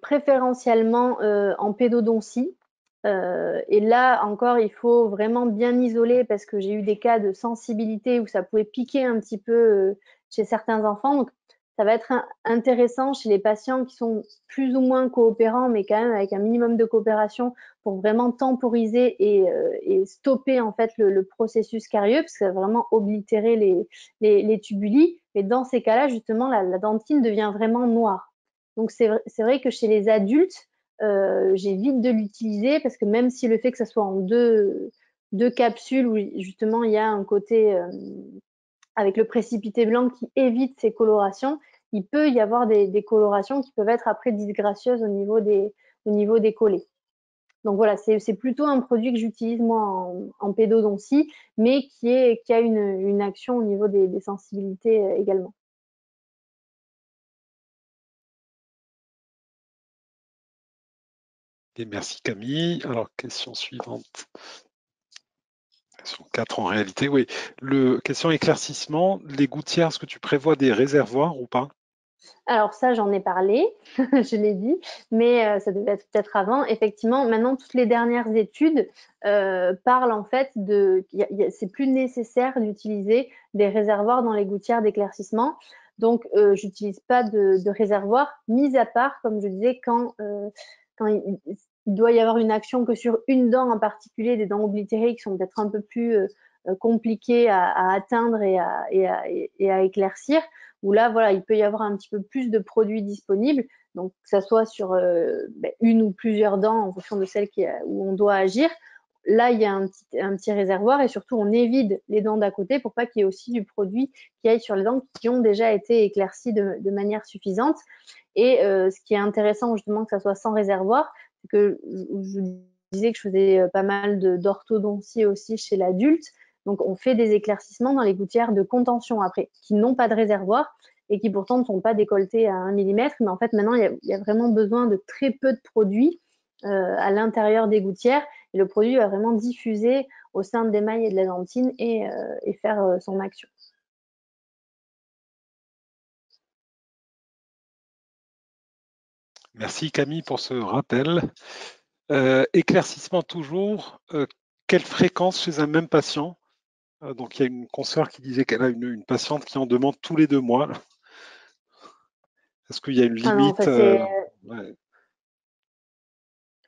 préférentiellement en pédodontie. Et là encore, il faut vraiment bien isoler parce que j'ai eu des cas de sensibilité où ça pouvait piquer un petit peu chez certains enfants. Donc, ça va être intéressant chez les patients qui sont plus ou moins coopérants, mais quand même avec un minimum de coopération pour vraiment temporiser et stopper en fait le processus carieux, parce que ça va vraiment oblitérer les tubuli. Mais dans ces cas-là, justement, la dentine devient vraiment noire. Donc, c'est vrai que chez les adultes, j'évite de l'utiliser parce que même si le fait que ça soit en deux capsules où justement il y a un côté avec le précipité blanc qui évite ces colorations, il peut y avoir des colorations qui peuvent être après disgracieuses au niveau des collets. Donc voilà, c'est plutôt un produit que j'utilise moi en pédodontie, mais qui a une action au niveau des sensibilités également. Et merci Camille. Alors, question suivante. Question 4 en réalité, oui. Question éclaircissement, les gouttières, est-ce que tu prévois des réservoirs ou pas? Alors ça, j'en ai parlé, je l'ai dit, mais ça devait être peut-être avant. Effectivement, maintenant, toutes les dernières études parlent en fait c'est plus nécessaire d'utiliser des réservoirs dans les gouttières d'éclaircissement. Donc, j'utilise pas de réservoir, mis à part, comme je disais, quand il doit y avoir une action que sur une dent en particulier, des dents oblitérées qui sont peut-être un peu plus compliquées à atteindre et à éclaircir où là, voilà, il peut y avoir un petit peu plus de produits disponibles, donc que ça soit sur une ou plusieurs dents en fonction de celle où on doit agir. Là, il y a un petit réservoir et surtout, on évite les dents d'à côté pour pas qu'il y ait aussi du produit qui aille sur les dents qui ont déjà été éclaircies de manière suffisante. Et ce qui est intéressant, justement, que ça soit sans réservoir, c'est que je disais que je faisais pas mal d'orthodontie aussi chez l'adulte. Donc, on fait des éclaircissements dans les gouttières de contention après, qui n'ont pas de réservoir et qui pourtant ne sont pas décolletées à 1 mm. Mais en fait, maintenant, il y a vraiment besoin de très peu de produits à l'intérieur des gouttières. Et le produit va vraiment diffuser au sein de l'émail et de la dentine et faire son action. Merci Camille pour ce rappel. Éclaircissement toujours. Quelle fréquence chez un même patient? Donc il y a une consoeur qui disait qu'elle a une patiente qui en demande tous les 2 mois. Est-ce qu'il y a une Ah non, limite? enfin, c'est Ouais.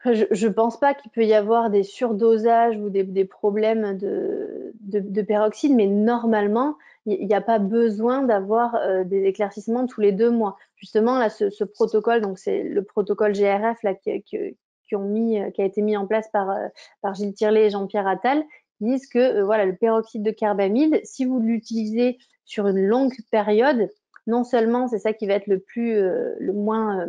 Je pense pas qu'il peut y avoir des surdosages ou des problèmes de peroxyde, mais normalement, il n'y a pas besoin d'avoir des éclaircissements tous les 2 mois. Justement, là, ce protocole, donc c'est le protocole GRF là, qui a été mis en place par Gilles Tirlet et Jean-Pierre Attal, disent que voilà, le peroxyde de carbamide, si vous l'utilisez sur une longue période, non seulement c'est ça qui va être le moins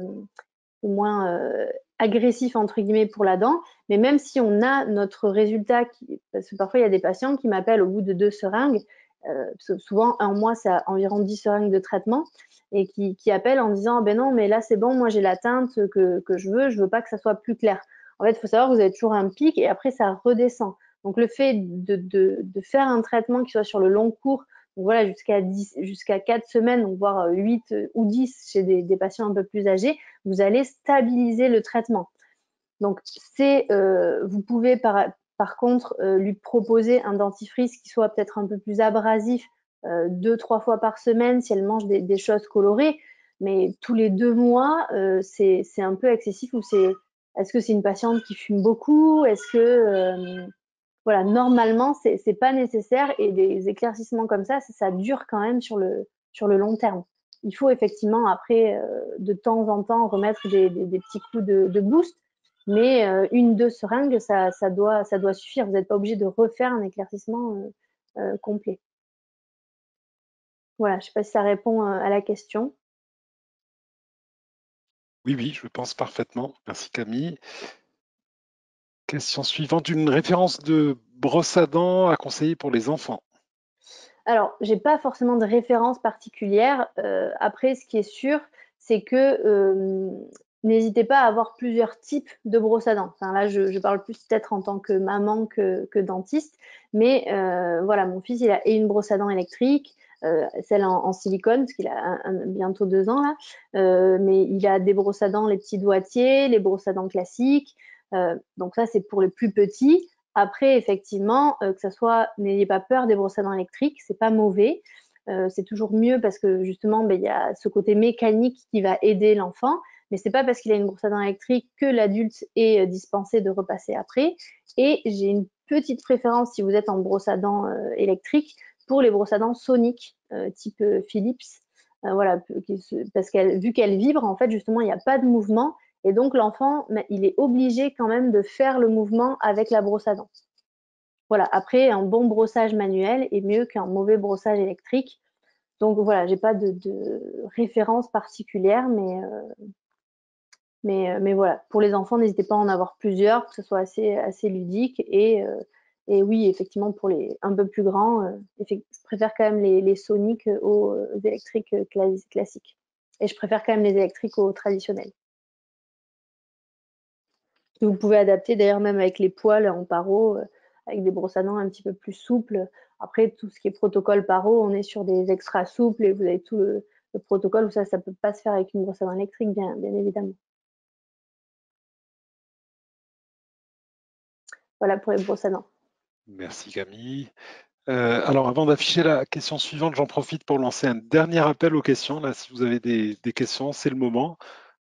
agressif entre guillemets pour la dent, mais même si on a notre résultat, parce que parfois il y a des patients qui m'appellent au bout de 2 seringues, souvent un mois c'est environ 10 seringues de traitement, et qui appellent en disant ben non mais là c'est bon, moi j'ai la teinte que je veux pas que ça soit plus clair. En fait il faut savoir que vous avez toujours un pic et après ça redescend. Donc le fait de faire un traitement qui soit sur le long cours, donc voilà, jusqu'à 4 semaines, donc voire 8 ou 10 chez des patients un peu plus âgés, vous allez stabiliser le traitement. Donc, vous pouvez par contre lui proposer un dentifrice qui soit peut-être un peu plus abrasif 2, 3 fois par semaine si elle mange des choses colorées, mais tous les 2 mois, c'est un peu excessif. Est-ce que c'est une patiente qui fume beaucoup? Est-ce que voilà, normalement, c'est pas nécessaire et des éclaircissements comme ça dure quand même sur le long terme. Il faut effectivement après, de temps en temps, remettre des petits coups de boost, mais 1, 2 seringues, ça doit suffire. Vous n'êtes pas obligé de refaire un éclaircissement complet. Voilà, je ne sais pas si ça répond à la question. Oui, oui, je pense parfaitement. Merci Camille. Question suivante, une référence de brosse à dents à conseiller pour les enfants. Alors, j'ai pas forcément de référence particulière. Après, ce qui est sûr, c'est que n'hésitez pas à avoir plusieurs types de brosses à dents. Enfin, là, je parle plus peut-être en tant que maman que dentiste, mais voilà, mon fils, il a et une brosse à dents électrique, celle en silicone, parce qu'il a bientôt 2 ans là, mais il a des brosses à dents, les petits doigtiers, les brosses à dents classiques. Donc ça, c'est pour les plus petits. Après, effectivement, que ça soit, n'ayez pas peur des brosses à dents électriques, c'est pas mauvais. C'est toujours mieux parce que justement, ben, il y a ce côté mécanique qui va aider l'enfant, mais c'est pas parce qu'il a une brosse à dents électrique que l'adulte est dispensé de repasser après. Et j'ai une petite préférence si vous êtes en brosse à dents électrique pour les brosses à dents soniques type Philips. Voilà, parce qu'elle, vu qu'elle vibre, en fait, justement, il n'y a pas de mouvement et donc l'enfant, il est obligé quand même de faire le mouvement avec la brosse à dents. Voilà, après, un bon brossage manuel est mieux qu'un mauvais brossage électrique. Donc voilà, j'ai pas de référence particulière, mais voilà, pour les enfants, n'hésitez pas à en avoir plusieurs, que ce soit assez ludique. Et oui, effectivement, pour les un peu plus grands, je préfère quand même les soniques aux électriques classiques. Et je préfère quand même les électriques aux traditionnels. Vous pouvez adapter d'ailleurs même avec les poils en paro, avec des brosses à dents un petit peu plus souples. Après, tout ce qui est protocole paro, on est sur des extra souples et vous avez tout le protocole où ça ne peut pas se faire avec une brosse à dents électrique, bien évidemment. Voilà pour les brosses à dents. Merci Camille. Alors avant d'afficher la question suivante, j'en profite pour lancer un dernier appel aux questions. Là, si vous avez des questions, c'est le moment.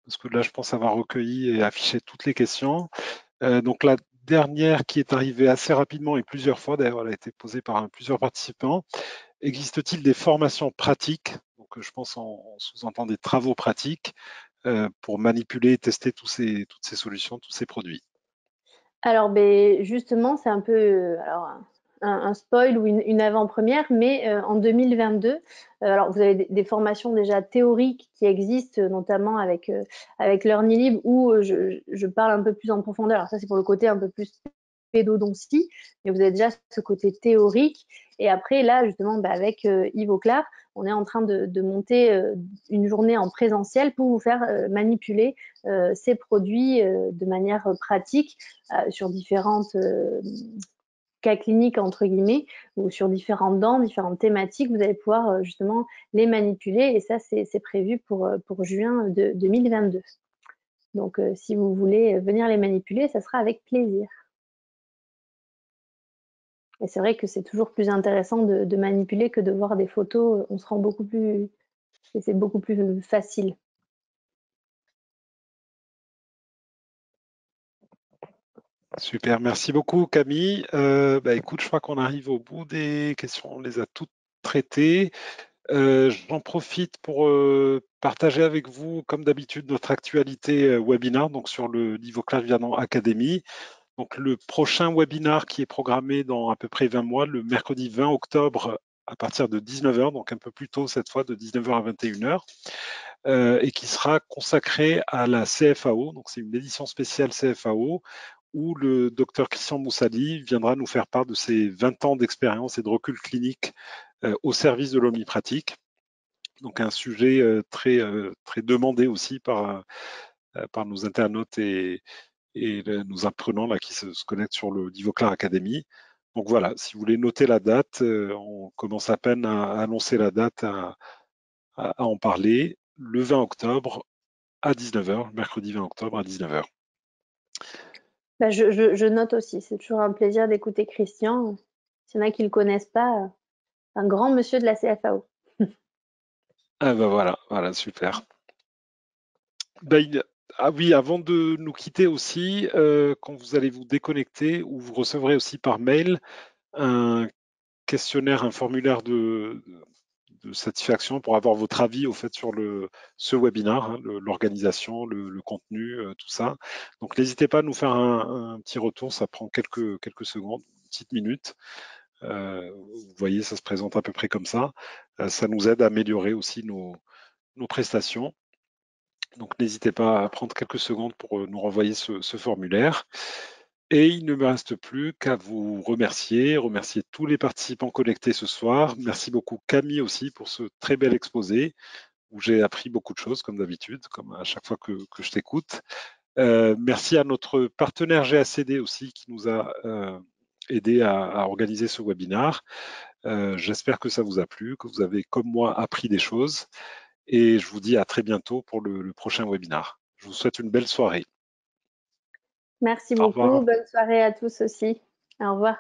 Parce que là, je pense avoir recueilli et affiché toutes les questions. Donc la dernière qui est arrivée assez rapidement et plusieurs fois, d'ailleurs, elle a été posée par plusieurs participants. Existe-t-il des formations pratiques, donc je pense en sous-entend des travaux pratiques, pour manipuler et tester toutes ces solutions, tous ces produits? Alors, ben, justement, c'est un peu alors, un spoil ou une avant-première, mais en 2022, alors vous avez des formations déjà théoriques qui existent, notamment avec LearnyLib, où je parle un peu plus en profondeur. Alors ça, c'est pour le côté un peu plus pédodontie, mais vous avez déjà ce côté théorique. Et après, là, justement, bah, avec Yves Auclair, on est en train de monter une journée en présentiel pour vous faire manipuler ces produits de manière pratique sur différentes cas cliniques entre guillemets ou sur différentes dents, différentes thématiques, vous allez pouvoir justement les manipuler et ça c'est prévu pour juin de 2022. Donc si vous voulez venir les manipuler, ça sera avec plaisir. Et c'est vrai que c'est toujours plus intéressant de manipuler que de voir des photos. On se rend beaucoup plus, c'est beaucoup plus facile. Super, merci beaucoup Camille. Écoute, je crois qu'on arrive au bout des questions, on les a toutes traitées. J'en profite pour partager avec vous, comme d'habitude, notre actualité webinar, donc sur le niveau Clariviano Academy. Donc le prochain webinar qui est programmé dans à peu près 20 mois, le mercredi 20 octobre à partir de 19 h, donc un peu plus tôt cette fois, de 19 h à 21 h, et qui sera consacré à la CFAO. Donc c'est une édition spéciale CFAO où le docteur Christian Moussali viendra nous faire part de ses 20 ans d'expérience et de recul clinique au service de l'omnipratique. Donc un sujet très demandé aussi par nos internautes et nos apprenants là, qui se connectent sur le Divoclar Academy. Donc voilà, si vous voulez noter la date, on commence à peine à annoncer la date, à en parler, le 20 octobre à 19 h, mercredi 20 octobre à 19 h. Bah, je note aussi, c'est toujours un plaisir d'écouter Christian. S'il y en a qui ne le connaissent pas, un grand monsieur de la CFAO. Ah ben voilà, super. Ah oui, avant de nous quitter aussi, quand vous allez vous déconnecter, ou vous recevrez aussi par mail un questionnaire, un formulaire de satisfaction pour avoir votre avis au fait sur ce webinaire, hein, l'organisation, le contenu, tout ça. Donc n'hésitez pas à nous faire un petit retour, ça prend quelques secondes, une petite minute. Vous voyez, ça se présente à peu près comme ça. Ça nous aide à améliorer aussi nos prestations. Donc n'hésitez pas à prendre quelques secondes pour nous renvoyer ce formulaire. Et il ne me reste plus qu'à vous remercier tous les participants connectés ce soir. Merci beaucoup Camille aussi pour ce très bel exposé où j'ai appris beaucoup de choses comme d'habitude, comme à chaque fois que je t'écoute. Merci à notre partenaire GACD aussi qui nous a aidé à organiser ce webinaire. J'espère que ça vous a plu, que vous avez comme moi appris des choses et je vous dis à très bientôt pour le prochain webinaire. Je vous souhaite une belle soirée. Merci Au revoir. beaucoup. Bonne soirée à tous aussi. Au revoir.